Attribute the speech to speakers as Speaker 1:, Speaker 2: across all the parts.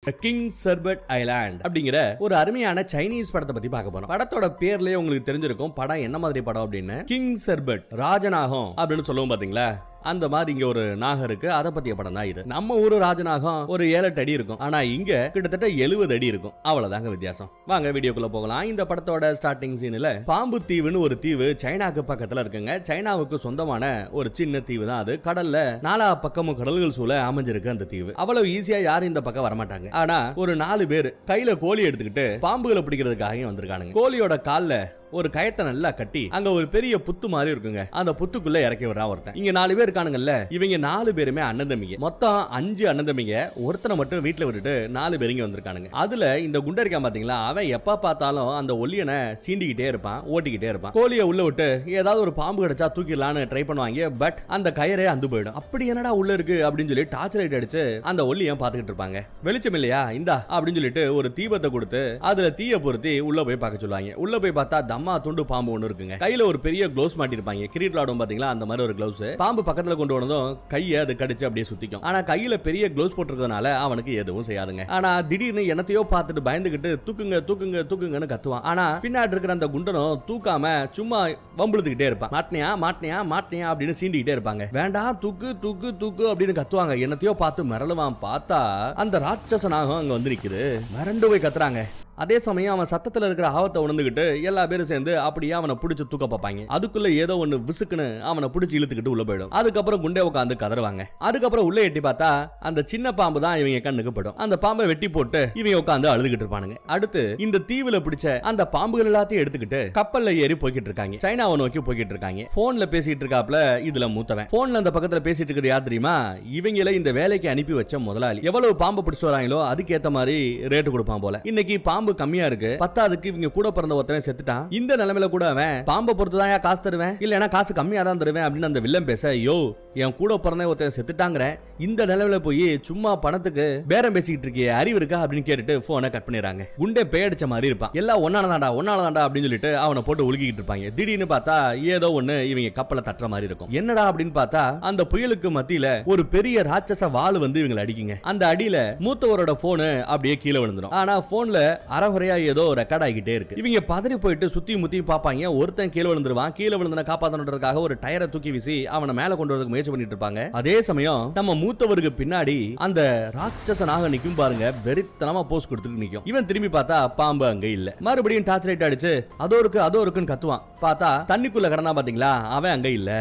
Speaker 1: King சர்பட் island அப்படிங்கிற ஒரு அருமையான சைனீஸ் படத்தை பத்தி பார்க்க போறோம். படத்தோட பேர்லயே உங்களுக்கு தெரிஞ்சிருக்கும் படம் என்ன மாதிரி படம் அப்படின்னு. கிங் சர்பட் ராஜநாகம் அப்படின்னு சொல்லுவோம் பாத்தீங்களா, அந்த மாதிரி இங்க ஒரு நாகம் இருக்கு. அதை பத்திய படம் தான் இது. நம்ம ஊரு ராஜநாகம் ஒரு 7-8 அடி இருக்கும், ஆனா இங்க கிட்டத்தட்ட 70 அடி இருக்கும். அவ்வளவுதாங்க வித்தியாசம். வாங்க வீடியோக்குள்ள போகலாம். இந்த படத்தோட ஸ்டார்டிங் சீன்ல பாம்பு தீவுன்னு ஒரு தீவு சைனாக்கு பக்கத்துல இருக்குங்க. சைனாவுக்கு சொந்தமான ஒரு சின்ன தீவு தான் அது. கடல்ல 4 பக்கமும் கடல்கள் சூழ அமைஞ்சிருக்கு அந்த தீவு. அவ்வளவு ஈஸியா யாரும் இந்த பக்கம் வரமாட்டாங்க. ஆனா ஒரு 4 பேர் கையில கோழி எடுத்துக்கிட்டு பாம்புகளை பிடிக்கிறதுக்காக வந்திருக்கானுங்க. கோழியோட கால்ல ஒரு கயத்தை நல்லா கட்டி அங்க ஒரு பெரிய புத்து மாதிரி இருக்குங்க. அந்த புத்துக்குள்ள இறக்கி விடுறான் ஒருத்தன். இங்க 4 பேர் இருக்கானுங்கல்ல, இவங்க 4 பேருமே அண்ணன் தம்பிங்க. மொத்தம் 5 அண்ணன் தம்பிங்க. ஒருத்தனை மட்டும் வீட்டுல விட்டுட்டு 4 பேர் இங்க வந்திருக்கானுங்க. அதுல இந்த குண்டரிக்கான் பாத்தீங்களா, அவன் எப்ப பார்த்தாலும் அந்த ஒல்லியனை சீண்டிக்கிட்டே இருப்பான், ஓட்டிக்கிட்டே இருப்பான். கோழியை உள்ள விட்டு ஏதாவது ஒரு பாம்பு கிடைச்சா தூக்கிடலான்னு ட்ரை பண்ணுவாங்க. பட் அந்த கயிறே அந்து போயிடும். அப்படி என்னடா உள்ள இருக்கு அப்படின்னு சொல்லி டார்ச் லைட் அடிச்சு அந்த ஒல்லியை பாத்துக்கிட்டு இருப்பாங்க. வெளிச்சம் இல்லையா, இந்தா அப்படின்னு சொல்லிட்டு ஒரு தீபத்தை கொடுத்து அதுல தீய பொருத்தி உள்ள போய் பார்க்க சொல்லுவாங்க. உள்ள போய் பார்த்தா அம்மா துண்டு பாம்பு ஒண்ணு இருக்குங்க. கையில ஒரு பெரிய க்ளவுஸ் மாட்டிருப்பாங்க. கிரிக்கெட் விளையாடும் பாத்தீங்களா, அந்த மாதிரி ஒரு க்ளவுஸ். பாம்பு பக்கத்துல கொண்டு வந்ததும் கையை அது கடிச்சு அப்படியே சுத்திக்கும். ஆனா கையில பெரிய க்ளவுஸ் போட்டிருக்கிறதுனால அவனுக்கு எதுவும் செய்யாதுங்க. ஆனா திடீர்னு என்னத்தையோ பார்த்துட்டு பயந்துகிட்டு தூக்குங்க தூக்குங்க தூக்குங்கன்னு கத்துவான். ஆனா பின்னாடி இருக்கிற அந்த குண்டனும் தூக்காம சும்மா வம்புழுத்துக்கிட்டே இருப்பான். மாட்டினியா மாட்டினியா மாட்டினியா அப்படின்னு சீண்டிக்கிட்டே இருப்பாங்க. வேண்டாம் தூக்கு தூக்கு தூக்கு அப்படின்னு கத்துவாங்க. என்னத்தையோ பார்த்து மிரளுவான். பார்த்தா அந்த ராட்சசனாக அங்க வந்து நிக்குது. மிரண்டு போய் கத்துறாங்க. அதே சமயம் அவன் சத்தத்துல இருக்கிற ஆபத்தை உணர்ந்துகிட்டு எல்லா பேரும் சேர்ந்து அப்படியே அவனை பிடிச்சு தூக்க பார்ப்பாங்க. அதுக்குள்ள ஏதோ ஒண்ணு விசுக்குன்னு அவனை பிடிச்சு இழுத்துக்கிட்டு உள்ள போயிடும். அதுக்கப்புறம் குண்டே உட்காந்து கதறுவாங்க. அதுக்கப்புறம் உள்ள எட்டி பார்த்தா அந்த சின்ன பாம்பு தான் இவங்க கண்ணுக்கு படும். அந்த பாம்பை வெட்டி போட்டு இவங்க உட்காந்து அழுதுகிட்டு இருப்பானுங்க. அடுத்து இந்த தீவுல பிடிச்ச அந்த பாம்புகள் எல்லாத்தையும் எடுத்துக்கிட்டு கப்பல்ல ஏறி போய்கிட்டு இருக்காங்க. சைனாவை நோக்கி போய்கிட்டு இருக்காங்க. போன்ல பேசிட்டு இருக்காப்ல இதுல மூத்தவன். போன்ல அந்த பக்கத்துல பேசிட்டு இருக்கிறது யார் தெரியுமா, இவங்களை இந்த வேலைக்கு அனுப்பி வச்ச முதலாளி. எவ்வளவு பாம்பு பிடிச்சு வராங்களோ அதுக்கேத்த மாதிரி ரேட்டு கொடுப்பான் போல. இன்னைக்கு பாம்பு கம்மியா இருக்கு, பத்தாதுக்கு இவங்க கூட பிறந்த ஒருத்தவன் செத்துட்டான். இந்த நிலைமையில கூட அவன் பாம்பை பொறுத்துதான் காசு தருவேன், இல்லனா காசு கம்மியா தான் தருவேன் அப்படின்னு அந்த வில்லன் பேச, யோ என் கூட பிறந்த ஒருத்தன் செத்துட்டாங்கிற இந்த நிலைமையில போய் சும்மா பணத்துக்கு பேரம் பேசிக்கிட்டு இருக்கிய, அறிவு இருக்கா அப்படின்னு கேட்டுட்டு போனை கட் பண்ணிடுறாங்க. குண்டே பேயடிச்ச மாதிரி இருப்பான். எல்லாம் ஒன்னானதாண்டா அப்படின்னு சொல்லிட்டு அவனை போட்டு உலுக்கிட்டு இருப்பாங்க. திடீர்னு பார்த்தா ஏதோ ஒண்ணு இவங்க கப்பலை தட்டுற மாதிரி இருக்கும். என்னடா அப்படின்னு பார்த்தா அந்த புயலுக்கு மத்தியில ஒரு பெரிய ராட்சச வாள் வந்து இவங்களை அடிக்குங்க. அந்த அடியில மூத்தவரோட போனு அப்படியே கீழே விழுந்துடும். ஆனா போன்ல அறகுறையா ஏதோ ரெக்கார்ட் ஆகிட்டே இருக்கு. இவங்க பதறி போயிட்டு சுத்தி முத்தி பாப்பாங்க. ஒருத்தன் கீழே விழுந்துருவான். கீழே விழுந்தன காப்பாத்தணுன்றதுக்காக ஒரு டயரை தூக்கி வீசி அவனை மேல கொண்டு வரதுக்கு முயற்சி பண்ணிட்டு இருப்பாங்க. அதே சமயம் நம்ம மூத்தவருக்கு பின்னாடி அந்த ராட்சசனாக நிக்கும் பாருங்க, வெறித்தனமா போஸ் கொடுத்துட்டு நிக்கும். இவன் திரும்பி பார்த்தா பாம்பு அங்க இல்ல. மறுபடியும் டார்ச் லைட் அடிச்சு அதோ இருக்குன்னு கத்துவான். பார்த்தா தண்ணிக்குள்ள கடந்தா பாத்தீங்களா, அவன் அங்க இல்ல.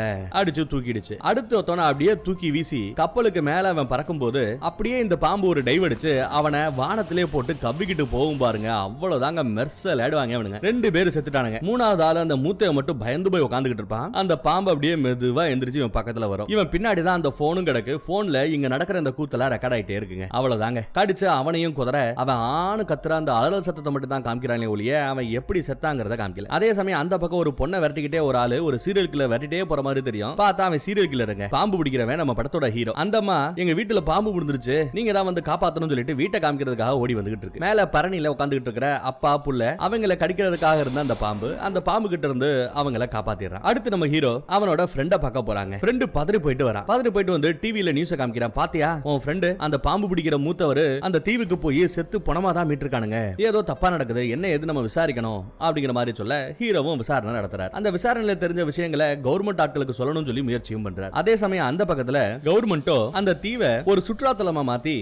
Speaker 1: அடிச்சு தூக்கிடுச்சு. அடுத்து ஒருத்தவன அப்படியே தூக்கி வீசி கப்பலுக்கு மேல அவன் பறக்கும் போது அப்படியே இந்த பாம்பு ஒரு டைவ் அடிச்சு அவனை வானத்திலே போட்டு கவ்விக்கிட்டு போகும் பாருங்க. அவ்வளவுதாங்க மெர்சல் ஆடுவாங்க அவனுங்க. 2 பேர் செத்துட்டானுங்க. 3வது ஆளு அந்த மூத்தைய மட்டும் பயந்து போய் உட்கார்ந்துகிட்டு இருப்பான். அந்த பாம்பு அப்படியே மெதுவா எந்திரிச்சு இவன் பக்கத்துல வரும். இவன் பின்னாடி தான் அந்த போனும் கிடக்கு. போன்ல இங்க நடக்கிற இந்த கூத்தெல்லாம் ரெக்கார்ட் ஆயிட்டே இருக்குங்க. அவ்வளவுதாங்க. கடிச்சு அவனையும் குதற அவன் ஆணு கத்துற அந்த அலறல் சத்தத்தை மட்டும் தான் காமிக்கிறானே ஒழிய அவன் எப்படி செத்தாங்கிறத காமிக்கல. அதே சமயம் அந்த பக்கம் ஒரு பொண்ணை விரட்டிக்கிட்டே ஒரு ஆளு ஒரு சீரியல் கில்லர் விரட்டிட்டே போற மாதிரி தெரியும். பார்த்தா அவன் சீரியல் கில்லருங்க, பாம்பு பிடிக்கிறவன், நம்ம படத்தோட ஹீரோ. அந்தம்மா எங்க வீட்டுல பாம்பு விழுந்துருச்சு, நீங்க தான் வந்து காப்பாத்தணும்னு சொல்லிட்டு வீட்டை காமிக்கிறதுக்காக ஓடி வந்துகிட்டு இருக்கு. மேல பரணியில உட்காந்துகிட்டு இருக்கிற அப்பா புள்ள அவங்களை கடிக்கிறதுக்காக இருந்த அந்த பாம்பு கிட்ட இருந்து அவங்களை காப்பாத்திடுறான். அடுத்து நம்ம ஹீரோ அவனோட ஃப்ரெண்ட பார்க்க போறாங்க. ஃப்ரெண்டு பதறி போயிட்டு வரான். பதறி போயிட்டு வந்து டிவில நியூஸ் காமிக்கிறான். பாத்தியா உன் ஃப்ரெண்டு அந்த பாம்பு பிடிக்கிற மூத்தவர் அந்த தீவுக்கு போய் செத்து பணமா தான் மீட்டிருக்கானுங்க, ஏதோ தப்பா நடக்குது, என்ன எது நம்ம விசாரிக்கணும் அப்படிங்கிற மாதிரி சொல்ல ஹீரோவும் விசாரணை நடத்துறாரு. அந்த விசாரணையில தெரிஞ்ச விஷயங்களை கவர்மெண்ட் ஆட்களுக்கு சொல்லணும்னு சொல்லி முயற்சியும் பண்றாரு. அதே சமயம் அந்த பக்கத்துல கவர்மெண்டோ அந்த தீவை ஒரு சுற்றுலாத்தலமா மாத்தி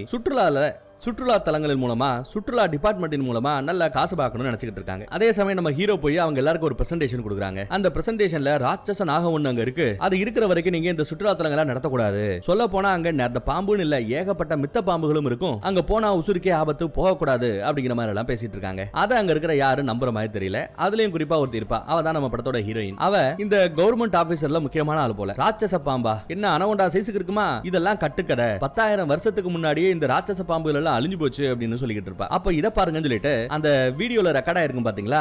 Speaker 1: சுற்றுலா தலங்களின் மூலமா சுற்றுலா டிபார்ட்மெண்டின் மூலமா நல்ல காசு பார்க்கணும்னு நினைச்சிட்டு இருக்காங்க. அதே சமயம் நம்ம ஹீரோ போய் அவங்க எல்லாருக்கும் ஒரு பிரசன்டேஷன் கொடுக்குறாங்க. அந்த பிரசன்டேஷன்ல ராட்சச நாகம் ஒண்ணு அங்க இருக்கு, அது இருக்கிற வரைக்கும் நீங்க இந்த சுற்றுலா தலங்களை நடத்தக்கூடாது. சொல்ல போனா அங்க அந்த பாம்புன்னு இல்ல, ஏகப்பட்ட மித்த பாம்புகளும் இருக்கும், அங்க போனா உசுருக்கே ஆபத்து, போகக்கூடாது அப்படிங்கிற மாதிரி எல்லாம் பேசிட்டு இருக்காங்க. அதை அங்க இருக்கிற யாரும் நம்புற மாதிரி தெரியல. அதுலயும் குறிப்பா ஒருத்தி இருப்பா, அவ தான் நம்ம படத்தோட ஹீரோயின். அவ இந்த கவர்மெண்ட் ஆபீசர்ல முக்கியமான ஆள் போல. ராட்சச பாம்பா என்ன அனகொண்டா சைஸுக்கு இருக்குமா, இதெல்லாம் கட்டுக்கதை, 10,000 வருஷத்துக்கு முன்னாடியே இந்த ராட்சச பாம்புகள் அழிஞ்சு போச்சு அப்படின்னு சொல்லிட்டு இருப்பா. அப்ப இத பாருங்கன்னு சொல்லிட்டு அந்த வீடியோல ரெக்கார்ட் ஆயிருக்கும் பாத்தீங்களா,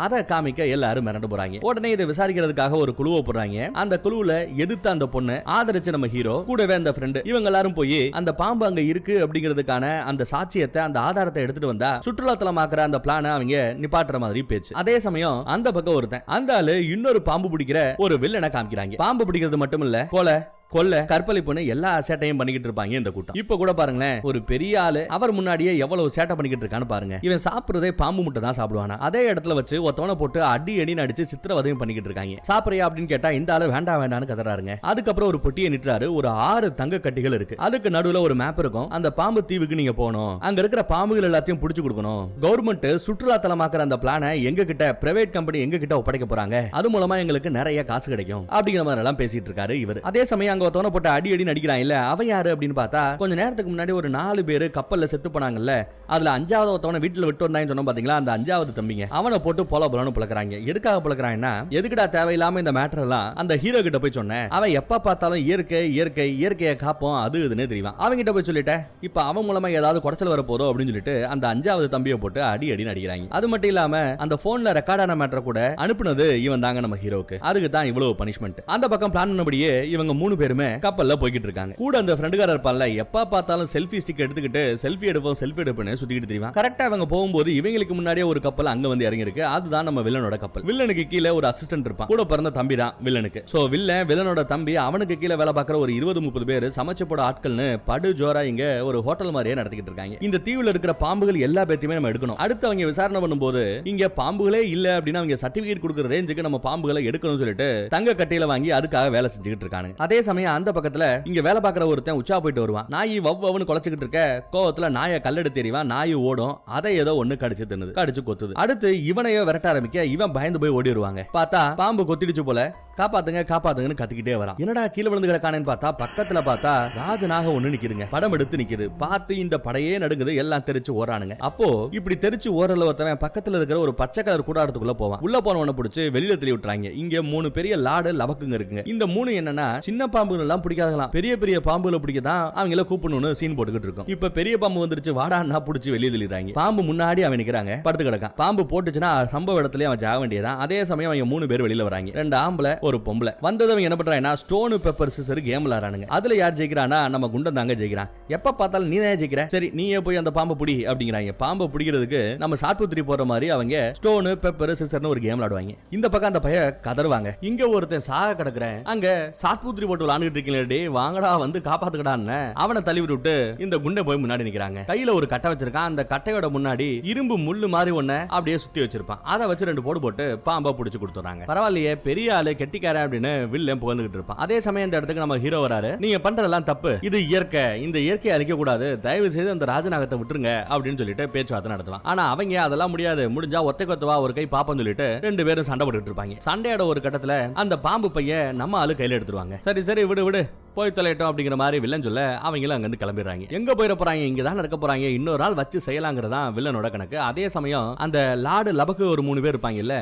Speaker 1: அதை காமிக்க எல்லாரும் மிரண்டு போறாங்க. உடனே இதை விசாரிக்கிறதுக்காக ஒரு குழுவை போடுறாங்க. அந்த குழுவுல எதிர்த்த அந்த பொண்ணு ஆதரிச்ச நம்ம ஹீரோ கூடவே அந்த ஃப்ரெண்டு இவங்க எல்லாரும் போய் அந்த பாம்பு அங்க இருக்கு அப்படிங்கிறதுக்கான அந்த சாட்சியத்தை அந்த ஆதாரத்தை எடுத்துட்டு வந்தா சுற்றுலாத்தலமாக்குற அந்த பிளான அவங்க நிப்பாட்டுற மாதிரி பேச்சு. அதே சமயம் அந்த பக்கம் ஒருத்தன் அந்த ஆளு இன்னொரு பாம்பு பிடிக்கிற ஒரு வில்லனை காமிக்கிறாங்க. பாம்பு பிடிக்கிறது மட்டும் இல்ல, கொலை கொல்ல, கற்பழிப்புன்னு எல்லா சேட்டையும் பண்ணிக்கிட்டு இருப்பாங்க இந்த கூட்டம். இப்ப கூட பாருங்களேன், ஒரு பெரிய ஆளு அவர் முன்னாடியே எவ்வளவு சேட்டை பண்ணிக்கிட்டு இருக்கான்னு பாருங்க. இவன் சாப்பிடுறதே பாம்பு முட்டை தான் சாப்பிடுவானா. அதே இடத்துல வச்சு ஒருத்தவனை போட்டு அடி அடின்னு அடிச்சு சித்திரவதையும் பண்ணிக்கிட்டு இருக்காங்க. சாப்பிடுறியா அப்படின்னு கேட்டா இந்த ஆளு வேண்டாம் வேண்டாம்னு கதறாருங்க. அதுக்கப்புறம் ஒரு பொட்டியை நிட்டுறாரு. ஒரு 6 தங்க கட்டிகள் இருக்கு. அதுக்கு நடுவுல ஒரு மேப் இருக்கும். அந்த பாம்பு தீவுக்கு நீங்க போகணும். அங்க இருக்கிற பாம்புகள் எல்லாத்தையும் புடிச்சு கொடுக்கணும். கவர்மெண்ட் சுற்றுலா தலமாக்குற அந்த பிளானை எங்க கிட்ட, பிரைவேட் கம்பெனி எங்க கிட்ட ஒப்படைக்க போறாங்க. அது மூலமா எங்களுக்கு நிறைய காசு கிடைக்கும் அப்படிங்கிற மாதிரி எல்லாம் பேசிட்டு இருக்காரு இவர். அதே சமயம் அங்க ஒருத்தவனை போட்டு அடி அடி நடிக்கிறான் இல்ல, அவன் யாரு அப்படின்னு பார்த்தா கொஞ்ச நேரத்துக்கு முன்னாடி ஒரு 4 பேரு கப்பல்ல செத்து போனாங்கல்ல, அதுல 5வது ஒருத்தவனை வீட்டுல விட்டு வந்தான்னு சொன்னோம் பாத்தீங்களா, அந்த 5வது தம்பிங்க அவனை போட்டு போல போலன்னு புலக்குறாங்க. எதுக்காக புலக்குறாங்கன்னா, எதுக்குடா தேவையில்லாம இந்த மேட்டர் எல்லாம் அந்த ஹீரோ கிட்ட போய் சொன்னேன். அவன் எப்ப பார்த்தாலும் இயற்கை இயற்கை இயற்கையை காப்போம் அது இதுன்னு தெரியும். அவங்க கிட்ட போய் சொல்லிட்டேன், இப்ப அவன் மூலமா ஏதாவது குறைச்சல் வர போதோ அப்படின்னு சொல்லிட்டு அந்த 5வது தம்பியை போட்டு அடி அடி நடிக்கிறாங்க. அது மட்டும் இல்லாம அந்த போன்ல ரெக்கார்டான மேட்டர் கூட அனுப்புனது இவன் தாங்க நம்ம ஹீரோக்கு. அதுக்கு தான் இவ்வளவு பனிஷ்மெண்ட். அந்த பக்கம் பிளான் பண்ணபடியே இவங்க 3 பேருமே கப்பல்ல போய்கிட்டு இருக்காங்க. கூட அந்த ஃப்ரெண்டுகாரர் இருப்பான்ல, எப்ப பார்த்தாலும் செல்ஃபி ஸ்டிக் எடுத்துக்கிட்டு செல்ஃபி எடுப்பேன்னு சுத்திக்கிட்டு தெரியும். கரெக்டா அவங்க போகும்போது இவங்களுக்கு முன்னாடியே ஒரு கப்பல் அங்க வந்து இறங்கி இருக்கு. அதுதான் நம்ம வில்லனோட கப்பல். வில்லனுக்கு கீழே ஒரு அசிஸ்டன்ட் இருப்பான். கூட பிறந்த தம்பி தான் வில்லனுக்கு. சோ வில்லனோட தம்பி அவனுக்கு கீழே வேலை பார்க்குற ஒரு 20-30 பேர் சமைச்சு போட ஆட்கள்னு படு ஜோரா இங்க ஒரு ஹோட்டல் மாதிரியே நடத்திக்கிட்டு இருக்காங்க. இந்த தீவுல இருக்கிற பாம்புகள் எல்லா பேத்தையுமே நம்ம எடுக்கணும். அடுத்து அவங்க விசாரணை பண்ணும்போது இங்க பாம்புகளே இல்ல அப்படின்னு அவங்க சர்டிபிகேட் கொடுக்குற ரேஞ்சுக்கு நம்ம பாம்புகளை எடுக்கணும்னு சொல்லிட்டு தங்க கட்டையில வாங்கி அதுக்காக வேலை செஞ்சுக்கிட்டு இருக்காங்க. அதே சமயம் அந்த பக்கத்துல இங்க வேலை பார்க்குற ஒருத்தன் உச்சா போயிட்டு வருவான். நாய் வவ்வுன்னு குலைச்சிக்கிட்டு இருக்க கோவத்துல நாயை கல்லெடுத்து எறிவான். நாய் ஓடும். அதை ஏதோ ஒண்ணு கடிச்சு தின்னுது, கடிச்சு கொத்துது. அடுத்து இவனையோ விரட்ட ஆரம்பிக்க இவன் பயந்து போய் ஓடிடுவாங்க. பார்த்தா பாம்பு கொத்திடுச்சு போல, காப்பாத்துங்க காப்பாத்துங்கன்னு கத்திக்கிட்டே வரான். என்னடா கீழே விழுந்து கிடக்கானேன்னு பார்த்தா பக்கத்துல பார்த்தா ராஜனாக ஒண்ணு நிக்குதுங்க. படம் எடுத்து நிக்குது. பார்த்து இந்த படையே நடுங்குது. எல்லாம் தெரிச்சு ஓரானுங்க. அப்போ இப்படி தெரிச்சு ஓரல ஒருத்தவன் பக்கத்துல இருக்கிற ஒரு பச்சை கலர் கூடாரத்துக்குள்ள போவான். உள்ள போனவன பிடிச்சு வெளியில தள்ளி விட்டுறாங்க. இங்க 3 பெரிய லாடு லபக்குங்க இருக்குங்க. இந்த 3 என்னன்னா சின்ன பாம்புகள் எல்லாம் பிடிக்காதலாம், பெரிய பெரிய பாம்புகளை பிடிக்கதான் அவங்கள கூப்பிடணும்னு சீன் போட்டுக்கிட்டு இருக்கும். இப்ப பெரிய பாம்பு வந்துருச்சு, வாடான்னா பிடிச்சி வெளியே தள்ளிடுறாங்க. பாம்பு முன்னாடி அவன் நிக்கிறாங்க, படுத்து கிடக்கான். பாம்பு போட்டுச்சுன்னா சம்பவ இடத்துல அவன் ஜாக வேண்டியதான். அதே சமயம் அவங்க 3 பேர் வெளியில வராங்க. 2 ஆம்பளை ஒரு பொம்பளை. வந்தவங்க என்ன பண்றாங்கன்னா ஸ்டோன் பெப்பர் சிசர் கேம் விளையாடுறானுங்க. அதுல யார் ஜெயிக்கிறானா நம்ம குண்டன் தாங்க ஜெயிக்கிறான். எப்ப பார்த்தாலும் நீ தான் ஜெயிக்கிற, சரி நீயே போய் அந்த பாம்பை பிடி அப்படிங்கிறாங்க. பாம்பை பிடிக்கிறதுக்கு நம்ம சாட்புத்திரி போற மாதிரி அவங்க ஸ்டோன் பெப்பர் சிசர்னு ஒரு கேம் விளையாடுவாங்க. இந்த பக்கம் அந்த பைய கதறுவாங்க. இங்க ஒருத்தன் சாக கிடக்குறேன், அங்க சாட்புத்திரி போட்டு விளையாண்டுட்டு இருக்கீங்களே, வாங்கடா வந்து காப்பாத்துக்கடான்னு அவனை தள்ளி விட்டு இந்த குண்டை போய் முன்னாடி நிக்கிறாங்க. கையில ஒரு கட்டை வச்சிருக்கான். அந்த கட்டையோட முன்னாடி இரும்பு முள்ளு மாதிரி ஒண்ணு அப்படியே சுத்தி வச்சிருப்பான். அதை வச்சு 2 போடு போட்டு பாம்பை பிடிச்சு கொடுத்துறாங்க. பரவாயில்லையே பெரிய ஆளு கெட்டிக்காரன் அப்படின்னு வில்லன் புகழ்ந்துகிட்டு இருப்பான். அதே சமயம் இந்த இடத்துக்கு நம்ம ஹீரோ வராரு. நீங்க பண்றதெல்லாம் தப்பு, இது இயற்கை, இந்த இயற்கையை அழிக்க கூடாது, தயவு செய்து அந்த ராஜநாகத்தை விட்டுருங்க அப்படின்னு சொல்லிட்டு பேச்சுவார்த்தை நடத்துவான். ஆனா அவங்க அதெல்லாம் முடியாது, முடிஞ்சா ஒத்தை கொத்தவா ஒரு கை பாப்பன்னு சொல்லிட்டு 2 பேரும் சண்டை போட்டுட்டு இருப்பாங்க. சண்டையோட ஒரு கட்டத்துல அந்த பாம்பு பைய நம்ம ஆளு கையில எடுத்துருவாங்க. சரி சரி விடு விடு போய் தொலைட்டோம் அப்படிங்கிற மாதிரி வில்லன் சொல்ல அவங்களும் அங்க இருந்து கிளம்பிடுறாங்க. எங்க போயிட போறாங்க, இங்க தான் இருக்க போறாங்க, இன்னொரு நாள் வச்சு செய்யலாங்கிறதா வில்லனோட கணக்கு. அதே சமயம் அந்த லாடு லபக்கு ஒரு 3 பேர் இருப்பாங்க இல்ல,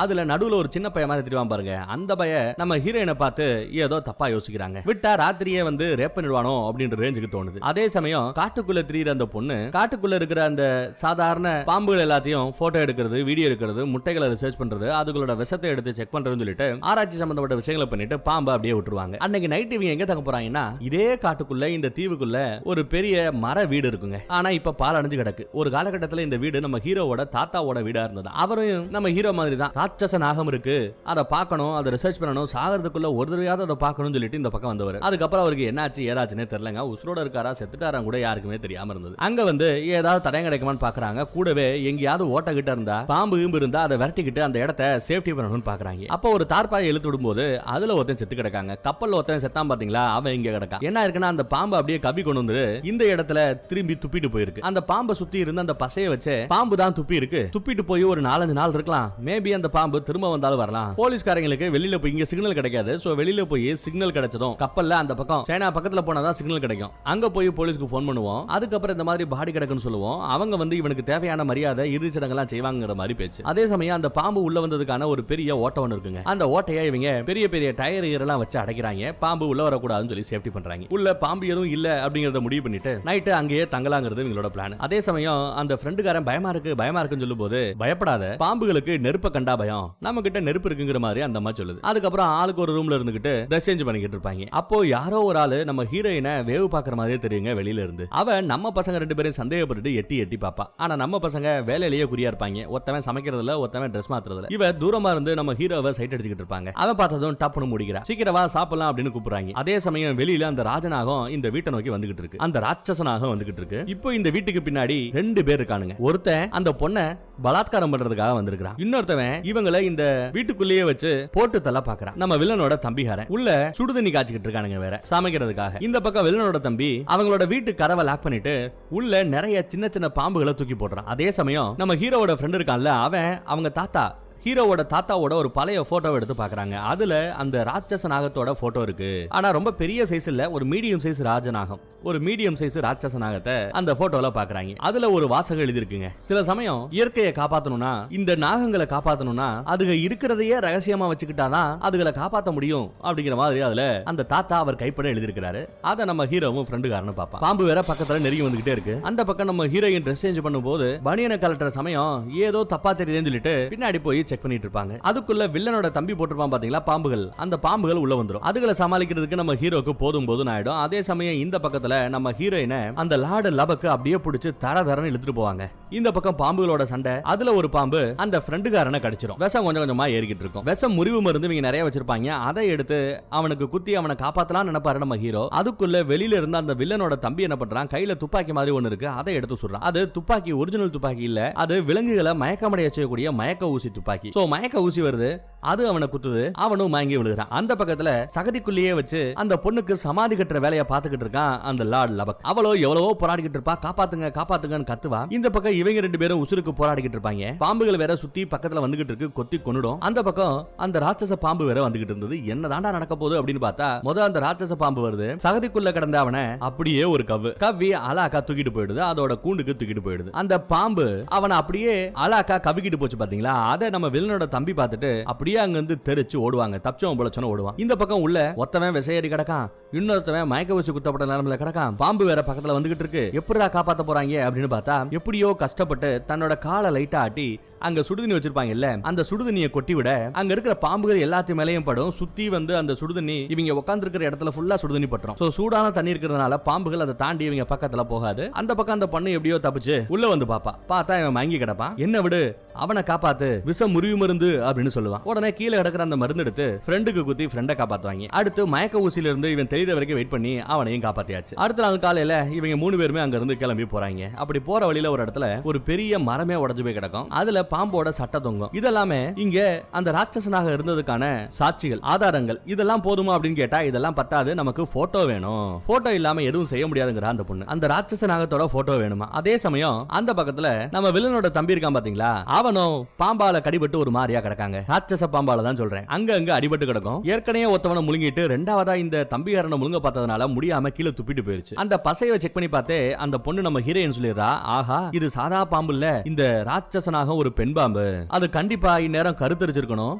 Speaker 1: அதுல நடுவுல ஒரு சின்ன பையன் மாதிரி தெரிவான் பாருங்க. அந்த பையன் நம்ம ஹீரோயினை பார்த்து ஏதோ தப்பா யோசிக்கிறாங்க. விட்டா ராத்திரியே வந்து ரேப் பண்ணிடுவானோ அப்படின்ற ரேஞ்சுக்கு தோணுது. அதே சமயம் காட்டுக்குள்ள திரியிற அந்த பொண்ணு காட்டுக்குள்ள இருக்கிற அந்த சாதாரண பாம்புகள் எல்லாத்தையும் போட்டோ எடுக்கிறது, வீடியோ எடுக்கிறது, முட்டைகளை ரிசர்ச் பண்றது, அதுகளோட விஷத்தை எடுத்து செக் பண்றதுன்னு சொல்லிட்டு ஆராய்ச்சி சம்பந்தப்பட்ட விஷயங்களை பண்ணிட்டு பாம்பை அப்படியே விட்டுருவாங்க. அன்னைக்கு நைட் இவங்க எங்க தங்க போறாங்கன்னா இதே காட்டுக்குள்ள இந்த தீவுக்குள்ள ஒரு பெரிய மர வீடு இருக்குங்க. ஆனா இப்ப பால் அடைஞ்சு கிடக்கு. ஒரு காலகட்டத்தில் இந்த வீடு நம்ம ஹீரோவோட தாத்தாவோட வீடா இருந்தது. அவரும் நம்ம ஹீரோ மாதிரி தான் ராட்சச நாகம் இருக்கு, அதை பார்க்கணும், அதை ரிசர்ச் பண்ணணும், சாகிறதுக்குள்ள ஒரு தடவையாவது அதை பார்க்கணும்னு சொல்லிட்டு இந்த பக்கம் வந்தவர். அதுக்கப்புறம் அவருக்கு என்னாச்சு ஏதாச்சுன்னே தெரியலங்க. உசுரோட இருக்காரா செத்துட்டாரா கூட யாருக்குமே தெரியாம இருந்தது. அங்க வந்து ஏதாவது தடயம் கிடைக்குமான்னு பாக்குறாங்க. கூடவே எங்கேயாவது ஓட்ட கிட்ட இருந்தா பாம்பு கீம்பு இருந்தா அதை விரட்டிக்கிட்டு அந்த இடத்த சேஃப்டி பண்ணணும்னு பாக்குறாங்க. அப்போ ஒரு தார்பாயை இழுத்து விடும்போது அதுல ஒருத்தன் செத்து கிடக்காங்க. கப்பல்ல ஒருத்தன் செத்தான் பாத்தீங்களா, அவன் இங்க கிடக்கா. என்ன இருக்குன்னா அந்த பாம்பு அப்படியே கவி கொண்டு வந்து இந்த இடத்துல திரும்பி துப்பிட்டு போயிருக்கு. அந்த பாம்பை சுத்தி இருந்த அந்த பசையை வச்சு பாம்பு தான் துப்பி இருக்கு. துப்பிட்டு போய் ஒரு 4-5 நாள் இருக்கலாம். மேபி அந்த பாம்பு திரும்ப வந்தாலும் வரலாம். போலீஸ்காரங்களுக்கு வெளியில போய் இங்க சிக்னல் கிடைக்காது. சோ வெளியில போய் சிக்னல் கிடைச்சதும் கப்பல்ல அந்த பக்கம் சைனா பக்கத்துல போனாதான் சிக்னல் கிடைக்கும். அங்க போய் போலீஸ்க்கு போன் பண்ணுவோம். அதுக்கப்புறம் இந்த மாதிரி பாடி கிடக்குன்னு சொல்லுவோம். அவங்க வந்து இவனுக்கு தேவையான மரியாதை இறுதி சடங்கெல்லாம் செய்வாங்கிற மாதிரி பேச்சு. அதே சமயம் அந்த பாம்பு உள்ள வந்ததுக்கான ஒரு பெரிய ஓட்டை ஒன்று இருக்குங்க. அந்த ஓட்டையை இவங்க பெரிய பெரிய டயர் எல்லாம் வச்சு அடைக்கிறாங்க. பாம்பு உள்ள வரக்கூடாதுன்னு சொல்லி சேஃப்டி பண்றாங்க. உள்ள பாம்பு எதுவும் இல்ல அப்படிங்கறத முடிவு பண்ணிட்டு நைட்டு அங்கேயே தங்கலாங்கிறது இவங்களோட பிளான். அதே சமயம் அந்த ஃப்ரெண்டுக்காரன் பயமா இருக்குன்னு சொல்லும் போது பயப்படாத, பாம்புகளுக்கு நெருப்ப கண்டா பயம், நம்ம கிட்ட நெருப்பு இருக்குங்கிற மாதிரி அந்த அம்மா சொல்லுது. அதுக்கப்புறம் ஆளுக்கு ஒரு ரூம்ல இருந்துகிட்டு ட்ரெஸ் சேஞ்ச் பண்ணிக்கிட்டு இருப்பாங்க. அப்போ யாரோ ஒரு ஆளு நம்ம ஹீரோயினை வேவு பாக்குற மாதிரியே தெரியுங்க வெளியில இருந்து. அவ நம்ம பசங்க 2 பேரும் சந்தேகப்பட்டு எட்டி எட்டி பாப்பா. ஆனா நம்ம பசங்க வேலையிலேயே குறியா இருப்பாங்க. ஒருத்தவன் சமைக்கிறதுல, ஒருத்தவன் ட்ரெஸ் மாத்துறதுல. இவ தூரமா இருந்து நம்ம ஹீரோவை சைட் அடிச்சுக்கிட்டு இருப்பாங்க. அவ பார்த்ததும் டப்புன்னு முடிக்கிறா. சீக்கிரம் வா சாப்பிடலாம் அப்படின்னு கூப்பிடுறாங்க. அதே சமயம் வெளியில அந்த ராஜநாகம் இந்த வீட்டை நோக்கி வந்துகிட்டு இருக்கு. அந்த ராட்சசனாக வந்துகிட்டு இருக்கு. இப்போ இந்த வீட்டுக்கு பின்னாடி 2 பேர் இருக்கானுங்க. ஒருத்தன் அந்த பொண்ணை பலாத்காரம் பண்றதுக்காக வந்திருக்கான். இன்னொருத்தவன் இவங்களை இந்த வீட்டுக்குள்ளேயே வச்சு போட்டு தள்ள பாக்குறான். நம்ம வில்லனோட தம்பிகாரன் உள்ள சுடுதண்ணி காய்ச்சிக்கிட்டு இருக்கானுங்க வேற சமைக்கிறதுக்காக. இந்த பக்கம் வில்லனோட தம்பி அவங்களோட வீட்டு கதவை லாக் பண்ணிட்டு உள்ள நிறைய சின்ன சின்ன பாம்புகளை தூக்கி போடுறான். அதே சமயம் நம்ம ஹீரோவோட ஃப்ரெண்ட் இருக்கான்ல, அவன் அவங்க தாத்தா ஹீரோவோட தாத்தாவோட ஒரு பழைய போட்டோ எடுத்து பாக்குறாங்க. அதுல அந்த ராட்சச நாகத்தோட போட்டோ இருக்கு. ஆனா ரொம்ப பெரிய சைஸ் இல்ல, ஒரு மீடியம் சைஸ் ராஜநாகம், ஒரு மீடியம் சைஸ் ராட்சச நாகத்தை அந்த போட்டோல பாக்குறாங்க. அதுல ஒரு வாசகம் எழுதி இருக்குங்க. சில சமயம் இயற்கையை காப்பாத்தணும்னா, இந்த நாகங்களை காப்பாத்தணும்னா அதுக இருக்கிறதையே ரகசியமா வச்சுக்கிட்டாதான் அதுகளை காப்பாத்த முடியும் அப்படிங்கிற மாதிரி அதுல அந்த தாத்தா அவர் கைப்பட எழுதி இருக்கிறாரு. அதை நம்ம ஹீரோவும் ஃப்ரெண்டுக்காரனு பாப்பா. பாம்பு வேற பக்கத்துல நெருங்கி வந்துகிட்டே இருக்கு. அந்த பக்கம் நம்ம ஹீரோயின் ட்ரெஸ் சேஞ்ச் பண்ணும்போது பனியனை கலட்டுற சமயம் ஏதோ தப்பா தெரியுதுன்னு சொல்லிட்டு பின்னாடி போய் செக் பண்ணிட்டு இருப்பாங்க. அதுக்குள்ள வில்லனோட தம்பி போட்டுருப்பான் பாத்தீங்களா பாம்புகள். அந்த பாம்புகள் உள்ள வந்துரும். அதுகளை சமாளிக்கிறதுக்கு நம்ம ஹீரோக்கு போதும் ஆயிடும். அதே சமயம் இந்த பக்கத்துல நம்ம ஹீரோயினை அந்த லார்டு லபக்கு அப்படியே பிடிச்சு தரன்னு இழுத்துட்டு போவாங்க. இந்த பக்கம் பாம்புகளோட சண்டை. அதுல ஒரு பாம்பு அந்த ஃப்ரெண்டுக்காரனை கடிச்சிரும். விஷம் கொஞ்சம் கொஞ்சமா ஏறிக்கிட்டு இருக்கும். விஷம் முறிவு மருந்து இவங்க நிறைய வச்சிருப்பாங்க. அதை எடுத்து அவனுக்கு குத்தி அவனை காப்பாத்தலாம் நினைப்பாரு நம்ம ஹீரோ. அதுக்குள்ள வெளியில இருந்து அந்த வில்லனோட தம்பி என்ன பண்றான், கையில துப்பாக்கி மாதிரி ஒன்னு இருக்கு, அதை எடுத்து சொல்றான். அது துப்பாக்கி ஒரிஜினல் துப்பாக்கி இல்ல, அது விலங்குகளை மயக்கமடைய செய்யக்கூடிய மயக்க ஊசி துப்பாக்கி. மயக்க ஊசி வருது, அது அவனை குத்துது, அவனும் மயங்கி விழுகிறான். அந்த பக்கத்துல சகதிக்குள்ளேயே வச்சு அந்த பொண்ணுக்கு சமாதி கட்டுற வேலையை பார்த்துக்கிட்டு இருக்கான் அந்த லார்ட் லபக். அவளோ எவ்வளவோ போராடிக்கிட்டு இருப்பா, காப்பாத்துங்க காப்பாத்துங்கன்னு கத்துவா. இந்த பக்கம் இவங்க 2 பேரும் உசுருக்கு போராடிக்கிட்டு இருப்பாங்க. பாம்புகள் வேற சுத்தி பக்கத்துல வந்துகிட்டு இருக்கு, கொத்தி கொன்னுடும். அந்த பக்கம் அந்த ராட்சச பாம்பு வேற வந்துகிட்டு இருந்தது. என்னதாண்டா நடக்க போகுது அப்படின்னு பார்த்தா அந்த ராட்சச பாம்பு வருது. சகதிக்குள்ள கிடந்த அவனை அப்படியே ஒரு கவ்வி அலாக்கா தூக்கிட்டு போயிடுது. அதோட கூண்டுக்கு தூக்கிட்டு போயிடுது. அந்த பாம்பு அவனை அப்படியே அலாக்கா கவிக்கிட்டு போச்சு பாத்தீங்களா. அதை நம்ம வில்லனோட தம்பி பார்த்துட்டு அப்படியே அங்க இருந்து தெரிச்சு ஓடுவாங்க. தப்பிச்சவன் பொழச்சவன் ஓடுவான். இந்த பக்கம் உள்ள ஒத்தவன் விசையேறி கிடக்கான், இன்னொருத்தவன் மயக்க ஊசி குத்தப்பட்ட நிலமையில கிடக்கான். பாம்பு வேற பக்கத்துல வந்துகிட்டு இருக்கு. எப்படிடா காப்பாத்த போறாங்க அப்படின்னு பார்த்தா எப்படியோ கஷ்டப்பட்டு தன்னோட காலை லைட்டா ஆட்டி அங்க சுடுதண்ணி வச்சிருப்பாங்க இல்ல, அந்த சுடுதண்ணியை கொட்டி விட அங்க இருக்கிற பாம்புகள் எல்லாத்தையும் மேலேயும் படும். சுத்தி வந்து அந்த சுடுதண்ணி இவங்க உட்கார்ந்து இருக்கிற இடத்துல ஃபுல்லா சுடுதண்ணி பட்டுரும். சோ சூடான தண்ணி இருக்கிறதுனால பாம்புகள் அதை தாண்டி இவங்க பக்கத்துல போகாது. அந்த பக்கம் அந்த பண்ணு எப்படியோ தப்பிச்சு உள்ள வந்து பாப்பா. பார்த்தா இவன் மயங்கி கிடப்பான். என்ன விடு, அவனை காப்பாத்து, விஷம் முறிவு மருந்து அப்படின்னு சொல்லுவான். உடனே கீழே கிடக்கிற அந்த மருந்து எடுத்து ஃப்ரெண்டுக்கு குத்தி ஃப்ரெண்டை காப்பாத்துவாங்க. அடுத்து மயக்க ஊசியில இருந்து இவன் தெரியற வரைக்கும் வெயிட் பண்ணி அவனையும் காப்பாத்தியாச்சு. அடுத்த நாள் காலையில இவங்க 3 பேருமே அங்க இருந்து கிளம்பி போறாங்க. அப்படி போற வழியில ஒரு இடத்துல ஒரு பெரிய மரமே உடைஞ்சு போய் கிடக்கும். அதுல பாம்போட சட்டை தொங்கும். இதெல்லாமே இங்க அந்த ராட்சசனாக இருந்ததுக்கான சாட்சிகள், ஆதாரங்கள். இதெல்லாம் போதுமா அப்படின்னு கேட்டா இதெல்லாம் பத்தாது, நமக்கு போட்டோ வேணும். போட்டோ இல்லாம எதுவும் செய்ய முடியாதுங்கிற அந்த பொண்ணு. அந்த ராட்சசனாகத்தோட போட்டோ வேணுமா. அதே சமயம் அந்த பக்கத்துல நம்ம வில்லனோட தம்பி இருக்கான் பாத்தீங்களா, அவனும் பாம்பால கடிபட்டு ஒரு மாதிரியா கிடக்காங்க. ராட்சச பாம்பால தான் சொல்றேன். அங்க அங்க அடிபட்டு கிடக்கும். ஏற்கனவே ஒருத்தவனை முழுங்கிட்டு ரெண்டாவதா இந்த தம்பிகாரனை முழுங்க பார்த்ததுனால முடியாம கீழே துப்பிட்டு போயிருச்சு. அந்த பசையை செக் பண்ணி பார்த்தே அந்த பொண்ணு நம்ம ஹீரோயின் சொல்லிடுறா, ஆஹா இது சாதா பாம்பு இல்ல, இந்த ராட்சசனாக ஒரு பெண் பாம்பு, அது கண்டிப்பா இந்நேரம் கருத்தரிச்சிருக்கணும்,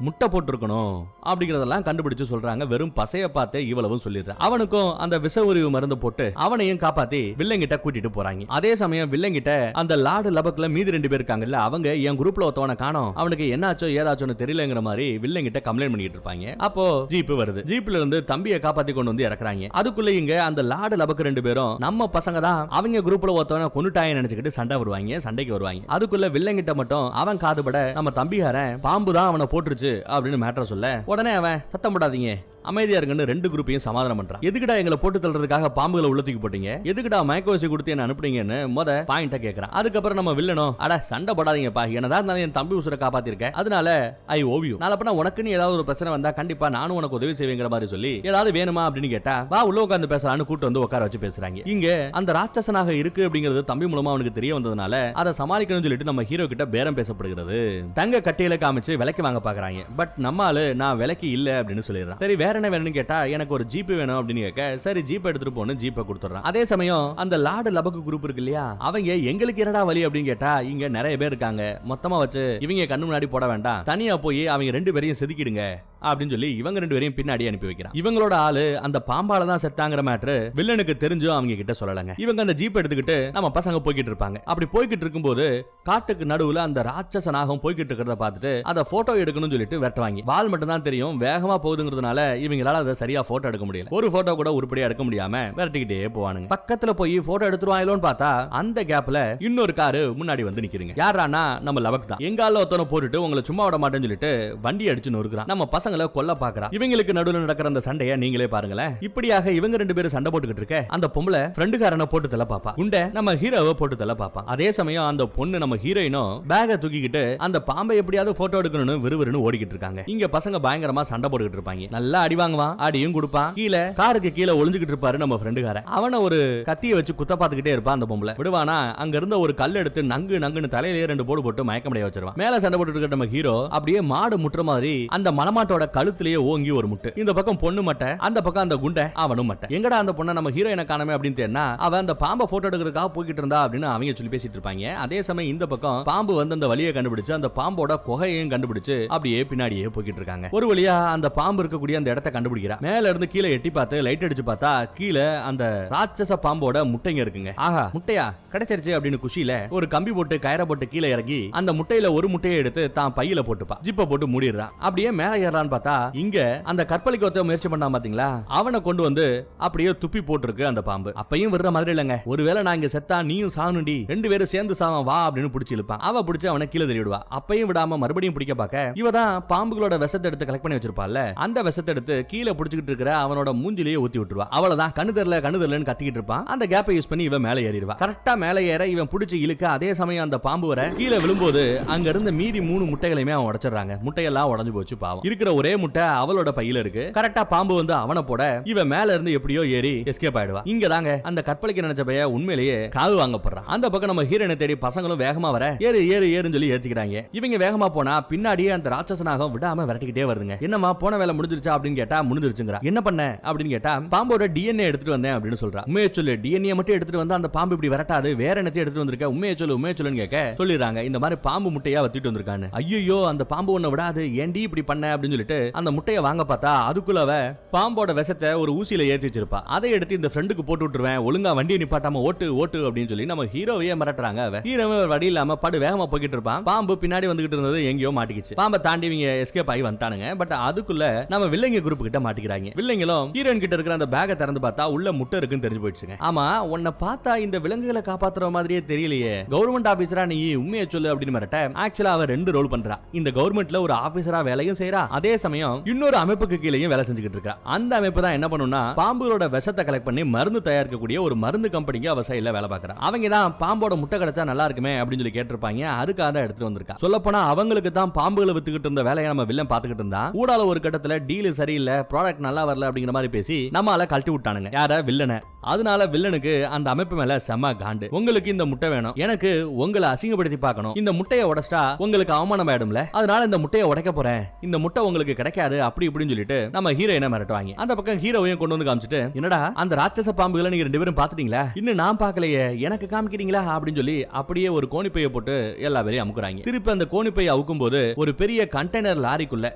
Speaker 1: முட்டை போட்டிருக்கணும் அப்படிங்கறதெல்லாம் கண்டுபிடிச்சு சொல்றாங்க. வெறும் பசைய பார்த்தே இவ்வளவும் சொல்லிடுறா. அவனுக்கும் அந்த விஷ உரிவு மருந்து போட்டு அவனையும் காப்பாத்தி வில்லங்கிட்ட கூட்டிட்டு போறாங்க. அதே சமயம் வில்லங்கிட்ட அந்த லார்டு லபக்ல மீதி 2 பேர் இருக்காங்கல்ல, அவங்க என் குரூப்ல ஒருத்தவனை காணோம், அவனுக்கு என்னாச்சோ ஏதாச்சோன்னு தெரியலங்கிற மாதிரி வில்லங்கிட்ட கம்ப்ளைண்ட் பண்ணிட்டு இருப்பாங்க. அப்போ ஜீப் வருது. ஜீப்ல இருந்து தம்பியை காப்பாத்தி கொண்டு வந்து இறக்குறாங்க. அதுக்குள்ள இங்க அந்த லார்டு லபக்கு 2 பேரும் நம்ம பசங்க தான் அவங்க குரூப்ல ஒருத்தவனை கொன்னுட்டாயன்னு நினைச்சுக்கிட்டு சண்டை வருவாங்க, சண்டைக்கு வருவாங்க. அதுக்குள்ள வில்லங்கிட்ட மட்டும் அவன் காதுபட நம்ம தம்பிகாரன் பாம்பு தான் அவனை போட்டுருச்சு அப்படின்னு மேட்டர் சொல்ல, உடனே அவன் சத்தம் போடாதீங்க அமைதியா இருக்குன்னு 2 குரூப்பையும் சமாதானம் பண்றான். எதுக்குடா எங்களை போட்டு தள்ளுறதுக்காக பாம்புகளை உள்ள தூக்கி போட்டீங்க, எதுக்குடா மயக்கவசி கொடுத்து என்ன அனுப்புனீங்கன்னு முத பாயிண்ட கேக்குறான். அதுக்கப்புறம் நம்ம வில்லனும் அட சண்டை போடாதீங்கப்பா, என்னதான் நான் என் தம்பி உசுரை காப்பாத்திருக்கேன், அதனால ஐ ஓவ் யூ, நாளப்ப உனக்குன்னு ஏதாவது ஒரு பிரச்சனை வந்தா கண்டிப்பா நானும் உனக்கு உதவி செய்வேங்கிற மாதிரி சொல்லி ஏதாவது வேணுமா அப்படின்னு கேட்டா வா உள்ள உட்கார்ந்து பேசலான்னு கூட்டு வந்து உட்கார வச்சு பேசுறாங்க. இங்க அந்த ராட்சசனாக இருக்கு அப்படிங்கிறது தம்பி மூலமா அவனுக்கு தெரிய வந்ததுனால அதை சமாளிக்கணும்னு சொல்லிட்டு நம்ம ஹீரோ கிட்ட பேரம் பேசப்படுகிறது. தங்க கட்டையில காமிச்சு விலைக்கு வாங்க பாக்குறாங்க. பட் நம்ம ஆளு நான் விலைக்கு இல்ல அப்படின்னு சொல்லிடுறான். சரி வேற என்ன வேணும்னு கேட்டா எனக்கு ஒரு ஜீப் வேணும் அப்படின்னு கேட்க, சரி ஜீப் எடுத்துட்டு போன்னு ஜீப்பை கொடுத்துறான். அதே சமயம் அந்த லார்டு லபக்கு குரூப் இருக்கு இல்லையா, அவங்க எங்களுக்கு என்னடா வழி அப்படின்னு கேட்டா இங்க நிறைய பேர் இருக்காங்க, மொத்தமா வச்சு இவங்க கண்ணு முன்னாடி போட வேண்டாம், தனியா போய் அவங்க 2 பேரையும் செதுக்கிடுங்க அப்படின்னு சொல்லி இவங்க ரெண்டு பேரையும் பின்னாடி அனுப்பி வைக்கிறான். இவங்களோட ஆளு அந்த பாம்பால தான் செத்தாங்கிற மேட்டர் வில்லனுக்கு தெரிஞ்சும் அவங்க கிட்ட சொல்லலங்க. இவங்க அந்த ஜீப் எடுத்துக்கிட்டு நம்ம பசங்க போய்கிட்டு இருப்பாங்க. அப்படி போய்கிட்டு இருக்கும்போது காட்டுக்கு நடுவுல அந்த ராட்சச நாகம் போய்கிட்டு இருக்கிறத பார்த்துட்டு அதை போட்டோ எடுக்கணும்னு சொல்லிட்டு வெட்டுவாங்க. வால் மட்டும் தான் தெரியும், வேகமா போகுதுங்கிறதுனால இவங்களால அதை சரியா போட்டோ எடுக்க முடியல. ஒரு போட்டோ கூட உருப்படியா எடுக்க முடியாம விரட்டிக்கிட்டே போவானுங்க. பக்கத்துல போய் போட்டோ எடுத்துருவாங்களோன்னு பார்த்தா அந்த கேப்ல இன்னொரு காரு முன்னாடி வந்து நிக்கிறீங்க. யாரானா நம்ம லவக் தான். எங்கால ஒருத்தனை போட்டுட்டு உங்களை சும்மா விட மாட்டேன்னு சொல்லிட்டு வண்டி அடிச்சு நொறுக்குறான். நம்ம பசங்களை கொல்ல பாக்குறான். இவங்களுக்கு நடுவுல நடக்கிற அந்த சண்டையை நீங்களே பாருங்களேன். இப்படியாக இவங்க ரெண்டு பேரும் சண்டை போட்டுக்கிட்டு இருக்க அந்த பொம்பளை ஃப்ரெண்டுக்காரனை போட்டு தள்ள பாப்பா. உண்ட நம்ம ஹீரோவை போட்டு தள்ள பாப்பா. அதே சமயம் அந்த பொண்ணு நம்ம ஹீரோயினும் பேக தூக்கிக்கிட்டு அந்த பாம்பை எப்படியாவது போட்டோ எடுக்கணும்னு விறுவிறுன்னு ஓடிக்கிட்டு இருக்காங்க. இங்க பசங்க பயங்கரமா சண்டை போட்டுக்கிட்டு இருப்பாங்க. நல்லா அடி வாங்குவான், அடியும் கொடுப்பான். கீழே காருக்கு கீழே ஒளிஞ்சுக்கிட்டு இருப்பாரு நம்ம ஃப்ரெண்டுக்காரன். அவனை ஒரு கத்தியை வச்சு குத்த பாத்துக்கிட்டே இருப்பான். அந்த பொம்பளை விடுவானா அங்க இருந்த ஒரு கல் எடுத்து நங்குன்னு தலையிலேயே 2 போடு போட்டு மயக்கமடைய வச்சிருவான். மேல சண்டை போட்டு இருக்க நம்ம ஹீரோ அப்படியே மாடு முட்டுற மாதிரி அந்த மலமாட்டோட கழுத்திலேயே ஓங்கி ஒரு முட்டு. இந்த பக்கம் பொண்ணு மட்டை, அந்த பக்கம் அந்த குண்டை அவனும் மட்டை. எங்கடா அந்த பொண்ணை நம்ம ஹீரோயினை காணமே அப்படின்னு தேடினா அவன் அந்த பாம்பை போட்டோ எடுக்கிறதுக்காக போய்கிட்டு இருந்தா அப்படின்னு அவங்க சொல்லி பேசிட்டு இருப்பாங்க. அதே சமயம் இந்த பக்கம் பாம்பு வந்து அந்த வழியை கண்டுபிடிச்சு அந்த பாம்போட குகையையும் கண்டுபிடிச்சு அப்படியே பின்னாடியே போய்கிட்டு இருக்காங்க. ஒரு வழியா அந்த பாம்பு இருக்கக்கூடிய அந்த இடத்தை கண்டுபிடிக்கிறா. மேல இருந்து கீழே எட்டி பார்த்து லைட் அடிச்சு பார்த்தா கீழே அந்த ராட்சச பாம்போட முட்டைங்க இருக்குங்க. ஆஹா முட்டையா கிடைச்சிருச்சு அப்படின்னு குஷியில ஒரு கம்பி போட்டு கயிறை போட்டு கீழே இறங்கி அந்த முட்டையில ஒரு முட்டையை எடுத்து தான் பையில போட்டுப்பா. ஜிப்ப போட்டு மூடிடுறான். அப்படியே மேல ஏறலான்னு பார்த்தா இங்க அந்த கற்பழிக்க ஒருத்த முயற்சி பண்ணா பாத்தீங்களா, அவனை கொண்டு வந்து அப்படியே துப்பி போட்டுருக்கு அந்த பாம்பு. அப்பையும் விடுற மாதிரி இல்லங்க. ஒருவேளை நான் இங்க செத்தா நீயும் சாணுண்டி, 2 பேரும் சேர்ந்து சாவன் வா அப்படின்னு பிடிச்சி இழுப்பான். அவ பிடிச்சு அவனை கீழே தள்ளிடுவா. அப்பையும் விடாம மறுபடியும் பிடிக்க பார்க்க இவ தான் பாம்புகளோட விஷத்தை எடுத்து கலெக்ட் பண்ணி வச்சிருப்பாள்ல, அந்த விஷத்தை எடுத்து கீழே பிடிச்சிட்டு இருக்கிற அவனோட மூஞ்சிலேயே ஊத்தி விட்டுருவா. அவ்வளவுதான், கண்ணு தெரியலன்னு கத்திக்கிட்டு இருப்பான். அந்த கேப்பை யூஸ் பண்ணி இவன் மேலே ஏறிடுவா. கரெக்டா மேலே ஏற இவன் பிடிச்சி இழுக்க அதே சமயம் அந்த பாம்பு வர கீழே விழும்போது அங்க இருந்த மீதி 3 முட்டைகளையுமே அவன் உடைச்சிடறாங்க. முட்டையெல்லாம் உடஞ்சு போச்சு. பாவம் இருக்கிற ஒரே முட்டை அவளோட பையில இருக்கு. கரெக்டா பாம்பு வந்து அவனை போட இவன் மேல இருந்து எப்படியோ ஏறி எஸ்கேப் ஆயிடுவா. இங்க தாங்க அந்த கற்பழிக்க நினைச்ச பைய உண்மையிலேயே காவு வாங்கப்படுறான். அந்த பக்கம் நம்ம ஹீரோனை தேடி பசங்களும் வேகமா வர ஏறுன்னு சொல்லி ஏத்திக்கிறாங்க. இவங்க வேகமா போனா பின்னாடியே அந்த ராட்சசனாக விடாம விரட்டிக்கிட்டே வருதுங்க. என்னமா போன வேலை முடிஞ்சிருச்சா அப்படின்னு கேட்டா முடிஞ்சிருச்சுங்கறா. என்ன பண்ண அப்படின்னு கேட்டா பாம்போட டிஎன்ஏ எடுத்துட்டு வந்தேன் அப்படின்னு சொல்றா. உண்மையை சொல்லு, டிஎன்ஏ மட்டும் எடுத்துட்டு வந்து அந்த பாம்பு இப்படி விரட்டாது, வேற என்னத்தையும் எடுத்துட்டு வந்திருக்க, உண்மையை சொல்லுன்னு கேட்க சொல்லிடுறாங்க. இந்த மாதிரி பாம்பு முட்டையா வத்திட்டு வந்திருக்கான்னு. ஐயோ அந்த பாம்பு ஒண்ணு விடாது, ஏண்டி இப்படி பண்ண அப்படின்னு சொல்லிட்டு அந்த முட்டையை வாங்க பார்த்தா அதுக்குள்ளவ பாம்போட விஷத்தை ஒரு ஊசியில ஏத்தி வச்சிருப்பா. அதை எடுத்து இந்த ஃப்ரெண்டுக்கு போட்டு விட்டுருவேன், ஒழுங்கா வண்டியை நிப்பாட்டாம ஓட்டு அப்படின்னு சொல்லி நம்ம ஹீரோவையே மிரட்டுறாங்க. ஹீரோவே வழி இல்லாம படு வேகமா போய்கிட்டு இருப்பான். பாம்பு பின்னாடி வந்துகிட்டு இருந்தது எங்கேயோ மாட்டிக்கிச்சு. பாம்பை தாண்டி இவங்க எஸ்கேப் ஆகி வந்துட்டானுங்க. பட் அதுக்குள்ள நம்ம வில்லங்க குரூப் கிட்ட மாட்டிக்கிறாங்க. வில்லங்களும் ஹீரோயின் கிட்ட இருக்கிற அந்த பேக்கை திறந்து பார்த்தா உள்ள முட்டை இருக்குன்னு தெரிஞ்சு போயிடுச்சுங்க. ஆமா உன்னை பார்த்தா இந்த விலங்குகளை காப்பாத்துற மாதிரியே தெரியலையே, கவர்மெண்ட் ஆபீசரா நீ உண்மையை சொல்லு அப்படின்னு மிரட்ட ஆக்சுவலா அவ 2 ரோல் பண்றா. இந்த கவர்மெண்ட்ல ஒரு ஆபீசரா வேலையும் செய்யறா, அதே சமயம் இன்னொரு அமைப்புக்கு கீழேயும் வேலை செஞ்சுக்கிட்டு இருக்கா. அந்த அமைப்பு தான் என்ன பண்ணும்னா பாம்புகளோட விஷத்தை கலெக்ட் பண்ணி மருந்து தயாரிக்கக்கூடிய ஒரு மருந்து கம்பெனிக்கு அவ சைடுல வேலை பார்க்கறா. அவங்க தான் பாம்போட முட்டை கிடைச்சா நல்லா இருக்குமே அப்படின்னு சொல்லி கேட்டிருப்பாங்க. அதுக்காக தான் எடுத்துட்டு வந்திருக்கா. சொல்லப்போனா அவங்களுக்கு தான் பாம்புகளை வித்துக்கிட்டு இருந்த வேலையை நம்ம வில்லன் பாத்துக்கிட்டு இருந்தா. ஊடால ஒரு கட்டத்துல டீல் சரியில்லை, ப்ராடக்ட் நல்லா வரல அப்படிங்கிற மாதிரி பேசி நம்மால கழட்டி விட்டானுங்க. யார வில்லனை. அதனால வில்லனுக்கு அந்த அமைப்பு மேல செம காண்டு. உங்களுக்கு இந்த முட்டை வேணும், எனக்கு உங்களை அசிங்கப்படுத்தி பார்க்கணும், இந்த முட்டையை உடைச்சிட்டா உங்களுக்கு அவமானம் ஆயிடும்ல, அதனால இந்த முட்டையை உடைக்க போறேன், இந்த முட்டை உங்களுக்கு கிடைக்காது அப்படி இப்படின்னு சொல்லிட்டு நம்ம ஹீரோயினை மிரட்டுவாங்க. அந்த பக்கம் ஹீரோவையும் கொண்டு வந்து காமிச்சிட்டு என்னடா அந்த ராட்சச பாம்புகளை நீங்க 2 பேரும் பாத்துட்டீங்களா, இன்னும் நான் பார்க்கலையே, எனக்கு காமிக்கிறீங்களா அப்படின்னு சொல்லி அப்படியே ஒரு கோணிப்பையை போட்டு எல்லா பேரையும் அமுக்குறாங்க. திருப்பி அந்த கோணிப்பையை அவுக்கும் போது ஒரு பெரிய கண்டெய்னர் லாரிக்குள்ள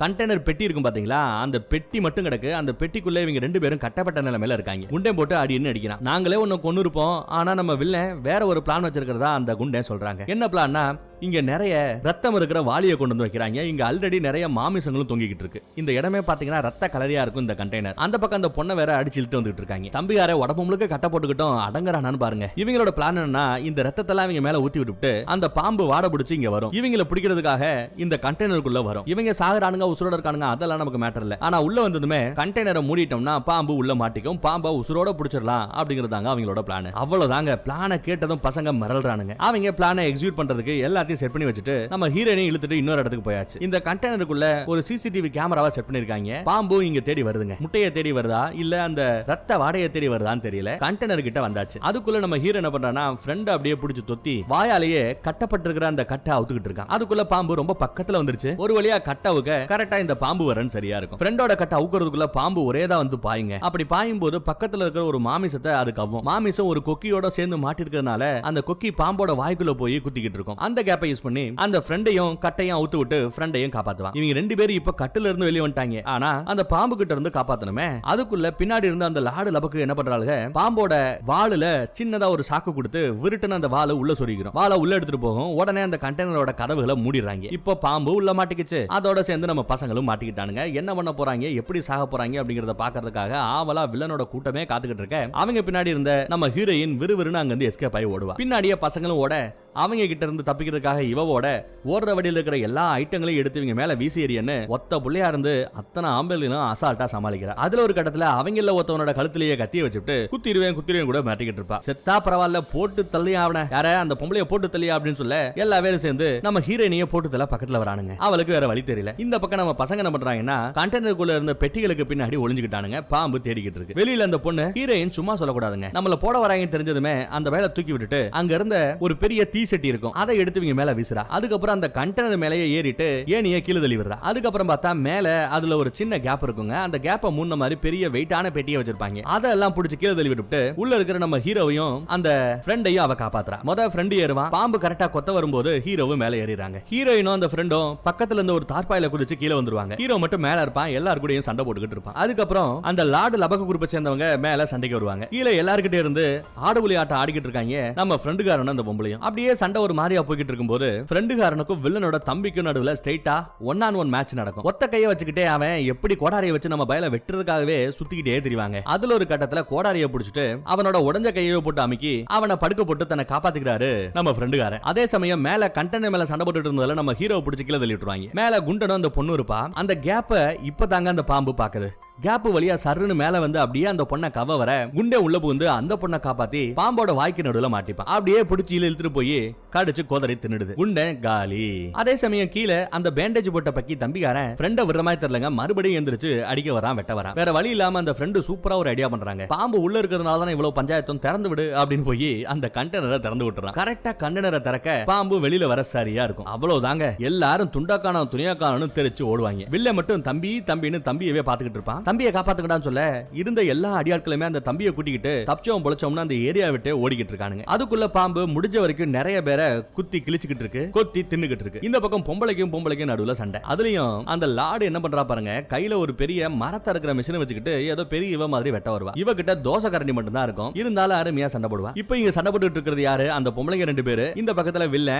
Speaker 1: கண்டெய்னர் பெட்டி இருக்கும் பாத்தீங்களா, அந்த பெட்டி மட்டும் கிடக்கு. அந்த பெட்டிக்குள்ள இவங்க 2 பேரும் கட்டப்பட்ட நிலைமையில இருக்காங்க. குண்டை போட்டு அடின்னு அடிக்கிறான். நாங்களே ஒன்னு கொண்டு இருப்போம், ஆனா நம்ம வில்லன் வேற ஒரு பிளான் வச்சிருக்கிறதா அந்த குண்டை சொல்றாங்க. என்ன பிளான்னா இங்க நிறைய ரத்தம் இருக்கிற வாளியை கொண்டு வந்து வைக்கிறாங்க. இங்க ஆல்ரெடி நிறைய மாமிசங்களும் தொங்கிக்கிட்டு இருக்கு. இந்த இடமே பாத்தீங்கன்னா ரத்த கலரியா இருக்கும் இந்த கண்டெய்னர். அந்த பக்கம் அந்த பொண்ணை வேற அடிச்சு இழுத்து வந்துட்டு இருக்காங்க. தம்பியார உடம்பு முழுக்க கட்ட போட்டுக்கிட்டோம் அடங்கறானான்னு பாருங்க. இவங்களோட பிளான் என்னன்னா இந்த ரத்தத்தெல்லாம் இவங்க மேல ஊத்தி விட்டுட்டு அந்த பாம்பு வாட பிடிச்சு இங்க வரும். இவங்களை பிடிக்கிறதுக்காக இந்த கண்டெய்னருக்குள்ள வரும். இவங்க சாகுறானுங்க உசுரோட இருக்கானுங்க அதெல்லாம் நமக்கு மேட்டர் இல்ல. ஆனா உள்ள வந்ததுமே கண்டெய்னரை மூடிட்டோம்னா பாம்பு உள்ள மாட்டிக்கும், பாம்பை உசுரோட பிடிச்சிடலாம் அப்படிங்கறதாங்க அவங்களோட பிளான். அவ்வளவுதாங்க. பிளானை கேட்டதும் பசங்க மிரள்றானுங்க. அவங்க பிளானை எக்ஸிக்யூட் பண்றதுக்கு எல்லாத்தையும் செட் பண்ணி வச்சுட்டு நம்ம ஹீரோயினை இழுத்துட்டு இன்னொரு இடத்துக்கு போயாச்சு. இந்த கண்டெய்னருக்குள்ள ஒரு சிசிடிவி கேமராவை செட் பண்ணிருக்காங்க. பாம்பு இங்க தேடி வருதுங்க. முட்டையை தேடி வருதா இல்ல அந்த ரத்த வாடையை தேடி வருதான்னு தெரியல. கண்டெய்னர் கிட்ட வந்தாச்சு. அதுக்குள்ள நம்ம ஹீரோ என்ன பண்றானா ஃப்ரெண்ட் அப்படியே பிடிச்சு தொத்தி வாயாலேயே கட்டப்பட்டிருக்கிற அந்த கட்டை அவுத்துக்கிட்டு இருக்கான். அதுக்குள்ள பாம்பு ரொம்ப பக்கத்துல வந்துருச்சு. ஒரு வழியா கட்டவுக்க கரெக்டா இந்த பாம்பு வரன்னு சரியா இருக்கும். ஃப்ரெண்டோட கட்டை அவுக்கிறதுக்குள்ள பாம்பு ஒரேதான் வந்து பாயுங்க. அப்படி பாயும் போது பக்கத்துல இருக்கிற ஒரு மாமிசத்தை அது கவ்வும். மாமிசம் ஒரு கொக்கியோட சேர்ந்து மாட்டி இருக்கிறதுனால அந்த கொக்கி பாம்போட வாய்க்குள்ள போய் குத்திக்கிட்டு இருக்கும். அந்த கேப்பை யூஸ் பண்ணி அந்த ஃப்ரெண்டையும் கட்டையும் அவுத்து விட்டு ஃப்ரெண்டையும் காப்பாத்துவான். இவங்க ரெண்டு பேரும் இப்ப கட்டுல இருந்து வெளியே வந்துட்டாங்க. ஆனா அந்த பாம்பு கிட்ட இருந்து காப்பாத்தணுமே. அதுக்குள்ள பின்னாடி இருந்த அந்த லாடு லபக்கு என்ன பண்றாங்க, பாம்போட வாளுல சின்னதா ஒரு சாக்கு கொடுத்து விருட்டுன அந்த வாளை உள்ள சொருகிறோம். வாளை உள்ள எடுத்துட்டு போகும். உடனே அந்த கண்டெய்னரோட கதவுகளை மூடிடுறாங்க. இப்போ பாம்பு உள்ள மாட்டிக்கிச்சு. அதோட சேர்ந்து நம்ம பசங்களும் மாட்டிக்கிட்டானுங்க. என்ன பண்ண போறாங்க, எப்படி சாக போறாங்க அப்படிங்கறத பாக்குறதுக்காக ஆவலா வில்லனோட கூட்டமே காத்துக்கிட்டு இருக்க. அவங்க பின்னாடி இருந்த நம்ம ஹீரோயின் விறுவிறுன்னு அங்க இருந்து எஸ்கேப் ஆகி ஓடுவா. பின்னாடியே பசங்களும் ஓட அவங்க கிட்ட இருந்து தப்பிக்கிறதுக்காக இவோட ஓடுற வழியில் இருக்கிற எல்லா ஐட்டங்களையும் எடுத்து இவங்க மேல வீசி எறியன்னு ஒத்த புள்ளையா இருந்து அத்தனை ஆம்பளையும் அசால்ட்டா சமாளிக்கிறா. அதுல ஒரு கட்டத்துல அவங்கள ஒருத்தவனோட கழுத்திலேயே கத்திய வச்சுட்டு குத்திடுவேன் கூட மாட்டிக்கிட்டு இருப்பா. செத்தா பரவாயில்ல, போட்டு தள்ளியா அவன யார அந்த பொம்பளைய போட்டு தள்ளியா அப்படின்னு சொல்ல எல்லா வேலையும் சேர்ந்து நம்ம ஹீரோயினிய போட்டு தள்ள பக்கத்துல வரானுங்க. அவளுக்கு வேற வழி தெரியல. இந்த பக்கம் நம்ம பசங்க என்ன பண்றாங்கன்னா கண்டெய்னருக்குள்ள இருந்த பெட்டிகளுக்கு பின்னாடி ஒளிஞ்சுக்கிட்டானுங்க. பாம்பு தேடிக்கிட்டு இருக்கு. வெளியில அந்த பொண்ணு ஹீரோயின் சும்மா சொல்லக்கூடாதுங்க. நம்மள போட வராங்க தெரிஞ்சதுமே அந்த வேலை தூக்கி விட்டுட்டு அங்க இருந்த ஒரு பெரிய தீ செட்டி இருக்கும், அதை எடுத்து இவங்க மேல வீசுறா. அதுக்கப்புறம் அந்த கண்டெய்னர் மேலேயே ஏறிட்டு ஏனிய கீழே தள்ளி விடுறா. அதுக்கப்புறம் பார்த்தா மேல அதுல ஒரு சின்ன கேப் இருக்குங்க. அந்த கேப்பை முன்ன மாதிரி பெரிய வெயிட்டான பெட்டியை வச்சிருப்பாங்க. அதெல்லாம் புடிச்சு கீழே தள்ளி விட்டு உள்ள இருக்கிற நம்ம ஹீரோவையும் அந்த ஃப்ரெண்டையும் அவ காப்பாத்துறா. முத ஃப்ரெண்ட் ஏறுவான். பாம்பு கரெக்டா கொத்த வரும்போது ஹீரோவும் மேல ஏறிறாங்க. ஹீரோயினும் அந்த ஃப்ரெண்டும் பக்கத்துல இருந்த ஒரு தார்பாயில குதிச்சு கீழே வந்துருவாங்க. ஹீரோ மட்டும் மேல இருப்பான். எல்லாரும் கூடயும் சண்டை போட்டுக்கிட்டு இருப்பான். அதுக்கப்புறம் அந்த லார்டு லபக்கு குரூப்பை சேர்ந்தவங்க மேல சண்டைக்கு வருவாங்க. கீழே எல்லார்கிட்ட இருந்து ஆடுபுலி ஆட்டம் ஆடிக்கிட்டு இருக்காங்க நம்ம ஃப்ரெண்டுகாரனும் அந்த பொம்பளையும். அப்படியே சண்டை ஒரு மாதிரியா போய்கிட்டு இருக்கும்போது ஃப்ரெண்டுகாரனுக்கும் வில்லனோட தம்பிக்கும் நடுவுல ஸ்ட்ரைட்டா 1-on-1 மேட்ச் நடக்கும். ஒத்த கையை வச்சுக்கிட்டே அவன் எப்படி கோடாரியை வச்சு நம்ம பயல வெட்டுறதுக்காகவே சுத்திக்கிட்டே திரிவாங்க. அதுல ஒரு கட்டத்துல கோடாரியை புடிச்சிட்டு அவனோட உடஞ்ச கையை போட்டு அமுக்கி அவனை படுக்க போட்டு தன்னை காப்பாத்திக்கிறாரு நம்ம ஃப்ரெண்டுகாரன். அதே சமயம் மேல கண்டெய்னர் மேல சண்டை போட்டுட்டு இருந்ததுல நம்ம ஹீரோ பிடிச்சி கீழே தள்ளி விட்டுருவாங்க. மேல குண்டனும் அந்த பொண்ணு இருப்பா. அந்த கேப்ப இப்பதாங்க அந்த பாம்பு பாக்குது. கேப் வழியா சர்ன்னு மேல வந்து அப்படியே அந்த பொண்ணை கவ வர குண்டே உள்ள புகுந்து அந்த பொண்ணை காப்பாத்தி பாம்போட வாய்க்கு நடுவுல மாட்டிப்பான். அப்படியே பிடிச்சி இழுத்துட்டு போய் கடிச்சு கோதரை தின்னுடுது. குண்டை காலி. அதே சமயம் கீழே அந்த பேண்டேஜ் போட்ட பக்கி தம்பிக்காரன் ஃப்ரெண்ட விடுற மாதிரி தெரியலங்க, மறுபடியும் எந்திரிச்சு அடிக்க வரான், வெட்ட வரான். வேற வழி இல்லாம அந்த ஃப்ரெண்டு சூப்பரா ஒரு ஐடியா பண்றாங்க. பாம்பு உள்ள இருக்கிறதுனால தான் இவ்வளவு பஞ்சாயத்தும், திறந்து விடு அப்படின்னு போய் அந்த கண்டெய்னரை திறந்து விட்டுறான். கரெக்டா கண்டெய்னரை திறக்க பாம்பு வெளியில வர சரியா இருக்கும். அவ்வளவுதாங்க. எல்லாரும் துண்டாக்கான துணியாக்கானு தெரிச்சு ஓடுவாங்க. வில்ல மட்டும் தம்பி தம்பின்னு தம்பியவே பாத்துக்கிட்டு இருப்பான். தம்பியை காப்பாத்துக்கடான்னு சொல்ல இருந்த எல்லா அடியாட்களுமே அந்த தம்பியை கூட்டிக்கிட்டு தப்பிச்சோம் பொழைச்சோம்னு அந்த ஏரியா விட்டு ஓடிக்கிட்டு இருக்கானுங்க. அதுக்குள்ள பாம்பு முடிஞ்ச வரைக்கும் நிறைய பேரை குத்தி கிழிச்சுக்கிட்டு இருக்கு, கொத்தி தின்னுகிட்டு இருக்கு. இந்த பக்கம் பொம்பளைக்கும் நடுவுல சண்டை. அதுலயும் அந்த லாடு என்ன பண்றா பாருங்க, கையில ஒரு பெரிய மரத்தை இருக்கிற மிஷினை வச்சுக்கிட்டு ஏதோ பெரிய இவ மாதிரி வெட்ட வருவா. இவ கிட்ட தோசை கரண்டி மட்டும் தான் இருக்கும். இருந்தாலும் அருமையா சண்டை போடுவா. இப்போ இங்க சண்டை போட்டுட்டு இருக்கிறது யாரு, அந்த பொம்பளைங்க 2 பேரு. இந்த பக்கத்துல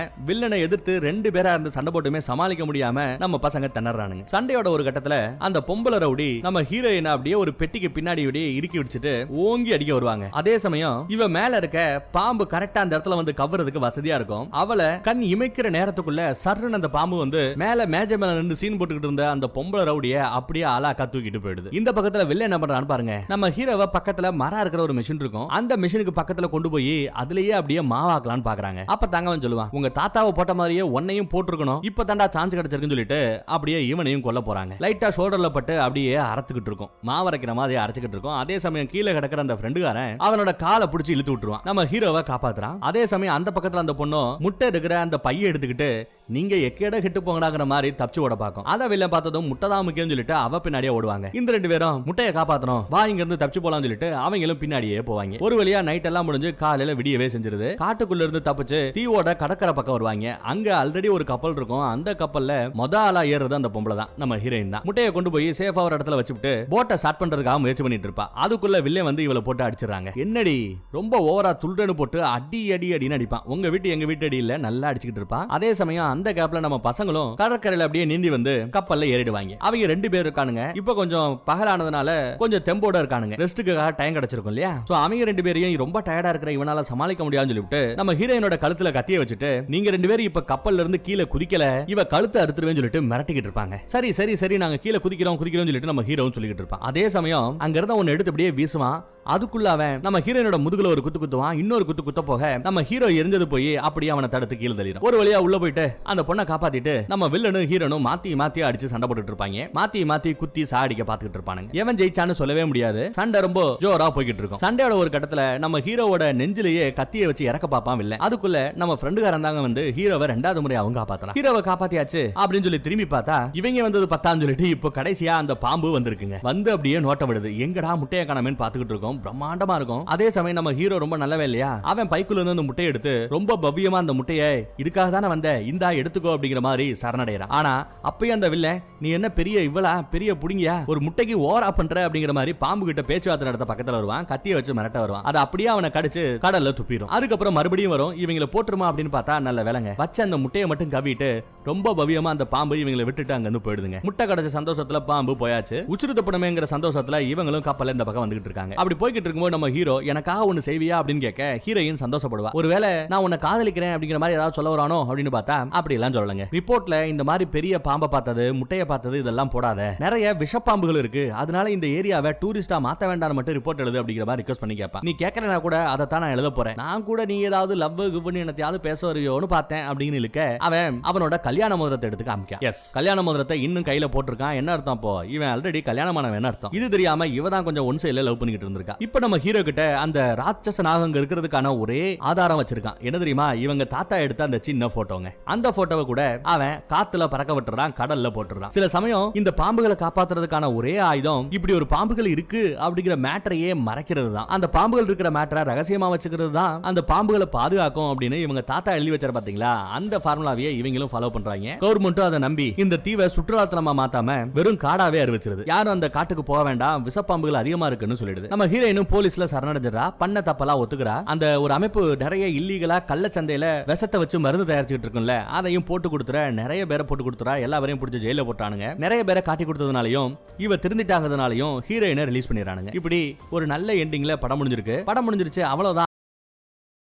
Speaker 1: வில்லனை எதிர்த்து 2 பேரா இருந்து சண்டை போட்டுமே சமாளிக்க முடியாம நம்ம பசங்க திணறானுங்க. சண்டையோட ஒரு கட்டத்துல அந்த பொம்பளை ரவுடி நம்ம ஹீரோயின் அப்படியே ஒரு பெட்டிக்கு பின்னாடி இறுக்கி விடுச்சிட்டு ஓங்கி அடிக்க வருவாங்க. அதே சமயம் இவ மேல இருக்க பாம்பு கரெக்டா அந்த இடத்துல வந்து கவறதுக்கு வசதியா இருக்கும். அவளை கண் இமைக்கிற நேரத்துக்குள்ள சர்ன்னு அந்த பாம்பு வந்து மேல மேஜை மேல நின்று சீன் போட்டுக்கிட்டு இருந்த அந்த பொம்பளை ரவுடிய அப்படியே அலாக்கா தூக்கிட்டு போயிடுது. இந்த பக்கத்துல வில்ல என்ன பண்றான்னு பாருங்க, நம்ம ஹீரோவை பக்கத்துல மரம் இருக்கிற ஒரு மிஷின் இருக்கும். அந்த மிஷினுக்கு பக்கத்துல கொண்டு போய் அதுலயே அப்படியே மாவாக்கலாம்னு பாக்குறாங்க. அப்ப தங்கவன் சொல்லுவான், உங்க தாத்தாவை போட்ட மாதிரியே ஒன்னையும் போட்டுருக்கணும், இப்ப தாண்டா சான்ஸ் கிடைச்சிருக்குன்னு சொல்லிட்டு அப்படியே இவனையும் கொல்ல போறாங்க. லைட்டா ஷோல்டர்ல பட்டு அப்படியே அரைச்சுக்கிட்டு இருக்கும். மாவரைக்கிற மாதிரி அரைச்சுக்கிட்டு இருக்கும். அதே சமயம் கீழே கிடக்கிற அந்த ஃப்ரெண்டுகாரன் அவனோட காலை பிடிச்சி இழுத்து விட்டுருவான். நம்ம ஹீரோவை காப்பாத்துறான். அதே சமயம் அந்த பக்கத்துல அந்த பொண்ணு முட்டை இருக்கிற அந்த பையை எடுத்துக்கிட்டு நீங்க எக்கேட கெட்டு போங்கடாங்கிற மாதிரி தப்பிச்சு ஓட பாக்கும். அதை வெளில பார்த்ததும் முட்டை தான் முக்கியம் சொல்லிட்டு அவ பின்னாடியே ஓடுவாங்க. இந்த 2 பேரும் முட்டையை காப்பாத்தணும், வா இங்க இருந்து தப்பிச்சு போலாம்னு சொல்லிட்டு அவங்களும் பின்னாடியே போவாங்க. ஒரு வழியா நைட் எல்லாம் முடிஞ்சு காலையில விடியவே செஞ்சிருது. காட்டுக்குள்ள இருந்து தப்பிச்சு தீவோட கடற்கரை பக்கம் வருவாங்க. அங்க ஆல்ரெடி ஒரு கப்பல் இருக்கும். அந்த கப்பல்ல மொத ஆளா ஏறுறது அந்த பொம்பளை தான், நம்ம ஹீரோயின் தான். முட்டையை கொண்டு போய் சேஃபா ஒரு இடத்துல வச்சுட்டு போட்டை ஸ்டார்ட் பண்றதுக்காக முயற்சி பண்ணிட்டு இருப்பா. அதுக்குள்ள வில்லே வந்து இவளை போட்டு அடிச்சிடறாங்க. என்னடி ரொம்ப ஓவரா துள்ளுன்னு போட்டு அடி அடி அடின்னு அடிப்பான். உங்க வீட்டு எங்க வீட்டு அடி இல்ல, நல்லா அடிச்சுக்கிட்டு இருப்பான். அதே சமயம் அந்த கேப்ல நம்ம பசங்களும் கடற்கரையில அப்படியே நீந்தி வந்து கப்பல்ல ஏறிடுவாங்க. அவங்க 2 பேர் இருக்கானுங்க. இப்ப கொஞ்சம் பகலானதுனால கொஞ்சம் தெம்போட இருக்கானுங்க. ரெஸ்ட்டுக்காக டைம் கிடைச்சிருக்கும் இல்லையா. சோ அவங்க 2 பேரையும் ரொம்ப டயர்டா இருக்கிற இவனால சமாளிக்க முடியாதுன்னு சொல்லிட்டு நம்ம ஹீரோயினோட கழுத்துல கத்திய வச்சுட்டு நீங்க 2 பேரும் இப்ப கப்பல்ல இருந்து கீழே குதிக்கல, இவ கழுத்தை அறுத்துருவேன்னு சொல்லிட்டு மிரட்டிக்கிட்டு இருப்பாங்க. சரி சரி சரி நாங்க கீழே குதிக்கிறோம் சொல்லிட்டு நம்ம ஹீரோவும் சொல்லிக்கிட்டு இருப்பான். அதே சமயம் அங்க இருந்த ஒன்னு எடுத்து அப்படியே வீசுவான். அதுக்குள்ள அவன் நம்ம ஹீரோயினோட முதுகுல ஒரு குத்து குத்துவான். இன்னொரு குத்து குத்த போக நம்ம ஹீரோ எரிஞ்சது போய் அப்படியே அவனை தடுத்து கீழே தள்ளிடும். ஒரு வழியா உள்ள போயிட்டு அந்த பொண்ணை காப்பாத்திட்டு நம்ம வில்லனும் ஹீரோனும் மாத்தி மாத்தி அடிச்சு சண்டை போட்டுட்டு இருப்பாங்க. மாத்தி மாத்தி குத்தி சாடிக்க பாத்துக்கிட்டு இருப்பானுங்க. எவன் ஜெயிச்சான்னு சொல்லவே முடியாது. சண்டை ரொம்ப ஜோரா போய்கிட்டு இருக்கும். சண்டையோட ஒரு கட்டத்துல நம்ம ஹீரோவோட நெஞ்சிலேயே கத்தியை வச்சு இறக்க பாப்பான் வில்லன். அதுக்குள்ள நம்ம ஃப்ரெண்டுகாரன் தாங்க வந்து ஹீரோவை 2வது முறை அவங்க காப்பாத்தலாம். ஹீரோவை காப்பாத்தியாச்சு அப்படின்னு சொல்லி திரும்பி பார்த்தா இவங்க வந்தது 10 சொல்லிட்டு இப்போ கடைசியா அந்த பாம்பு வந்திருக்குங்க. வந்து அப்படியே நோட்ட விடுது. எங்கடா முட்டைய காணமேன்னு பாத்துக்கிட்டு இருக்கோம். பிரம்மாண்டமா இருக்கும். அதே சமயம் நம்ம ஹீரோ ரொம்ப நல்லவே இல்லையா, அவன் பைக்குள்ள இருந்து அந்த முட்டையை எடுத்து ரொம்ப பவ்யமா அந்த முட்டையை இதுக்காக தானே வந்த இந்தா எடுத்துக்கோ அப்படிங்கிற மாதிரி சரணடைறான். ஆனா அப்பயும் அந்த வில்லன் நீ என்ன பெரிய இவ்வளா பெரிய புடிங்கியா ஒரு முட்டைக்கு ஓவரா பண்ற அப்படிங்கிற மாதிரி பாம்பு கிட்ட பேச்சுவார்த்தை நடத்த பக்கத்துல வருவான். கத்தியை வச்சு மிரட்ட வருவான். அது அப்படியே அவனை கடிச்சு கடல்ல துப்பிடும். அதுக்கப்புறம் மறுபடியும் வரும். இவங்களை போட்டுருமா அப்படின்னு பார்த்தா நல்ல வேலைங்க. வச்ச அந்த முட்டையை மட்டும் கவிட்டு ரொம்ப பவ்யமா அந்த பாம்பு இவங்களை விட்டுட்டு அங்க இருந்து போயிடுதுங்க. முட்டை கிடைச்ச சந்தோஷத்துல பாம்பு போயாச்சு. உச்சிருத்தப்படமேங்கிற சந்தோஷத்துல இவங்களும் கப்பல்ல இந்த பக்கம் வந்துகிட்டு இருக்காங்க. அப்படி போய்கிட்டு இருக்கும்போது நம்ம ஹீரோ எனக்காக ஒன்னு செய்வியா அப்படின்னு கேட்க ஹீரோயின் சந்தோஷப்படுவா. ஒருவேளை நான் உன்னை காதலிக்கிறேன் அப்படிங்கிற மாதிரி ஏதாவது சொல்ல வரானோ அப்படின்னு பார்த்தா அப்படி எல்லாம் சொல்லலங்க. ரிப்போர்ட்ல இந்த மாதிரி பெரிய பாம்பை பார்த்தது முட்டையை பார்த்தது இதெல்லாம் போடாத, நிறைய விஷப்பாம்புகள் இருக்கு, அதனால இந்த ஏரியாவை டூரிஸ்டா மாத்த வேண்டாம் மட்டும் ரிப்போர்ட் எழுது அப்படிங்கிற மாதிரி ரிக்வெஸ்ட் பண்ணி கேட்பான். நீ கேட்கறனா கூட அதை தான் நான் எழுத போறேன். நான் கூட நீ ஏதாவது லவ் குவன்னு என்னத்தையாவது பேச வரையோன்னு பார்த்தேன் அப்படின்னு இழுக்க அவன் அவனோட கல்யாண மோதிரத்தை எடுத்து காமிக்கான். எஸ், கல்யாண மோதிரத்தை இன்னும் கையில போட்டிருக்கான். என்ன அர்த்தம்? அப்போ இவன் ஆல்ரெடி கல்யாணமானவன் என்ன அர்த்தம்? இது தெரியாம இவ தான் கொஞ்சம் ஒன் சைடுல லவ் பண்ணிட்டு இருந்திருக்கா. இப்போ நம்ம ஹீரோ கிட்ட அந்த ராட்சச நாகம் இருக்கிறதுக்கான ஒரே ஆதாரம் வச்சிருக்கான். என்ன தெரியுமா? இவங்க தாத்தா எடுத்த அந்த சின்ன போட்டோங்க. அந்த போட்டோவை கூட அவன் காத்துல பறக்க விட்டுறான், கடல்ல போட்டுறான். சில சமயம் இந்த பாம்புகளை காப்பாத்துறதுக்கான ஒரே ஆயுதம் இப்படி ஒரு பாம்புகள் இருக்கு அப்படிங்கிற மேட்டரையே மறைக்கிறது தான். அந்த பாம்புகள் இருக்கிற மேட்டரை ரகசியமா வச்சுக்கிறது தான் அந்த பாம்புகளை பாதுகாக்கும் அப்படின்னு இவங்க தாத்தா எழுதி வச்சாரு பாத்தீங்களா. அந்த ஃபார்முலாவையே இவங்களும் ஃபாலோ பண்றாங்க. கவர்மெண்ட்டும் அதை நம்பி இந்த தீவை சுற்றுலாத்தலமா மாத்தாம வெறும் காடாவே அறிவிச்சிருது. யாரும் அந்த காட்டுக்கு போக வேண்டாம், விஷப்பாம்புகள் அதிகமா இருக்குன்னு சொல்லிடுது. நம்ம ஹீரோயினும் போலீஸ்ல சரணடைஞ்சிடறா. பண்ண தப்பெல்லாம் ஒத்துக்கிறா. அந்த ஒரு அமைப்பு நிறைய இல்லீகலா கள்ளச்சந்தையில விஷத்தை வச்சு மருந்து தயாரிச்சுட்டு இருக்கும்ல, அதையும் போட்டு கொடுத்துற நிறைய பேரை போட்டு கொடுத்துறா. எல்லாரையும் பிடிச்சி ஜெயில போட்டானுங்க. நிறைய பேரை காட்டி கொடுத்ததுனாலையும் இவ திருந்திட்டாங்கனாலையும் ஹீரோயினை ரிலீஸ் பண்ணிடுறானுங்க. இப்படி ஒரு நல்ல எண்டிங்ல படம் முடிஞ்சிருக்கு. படம் முடிஞ்சிருச்சு அவ்வளவுதான்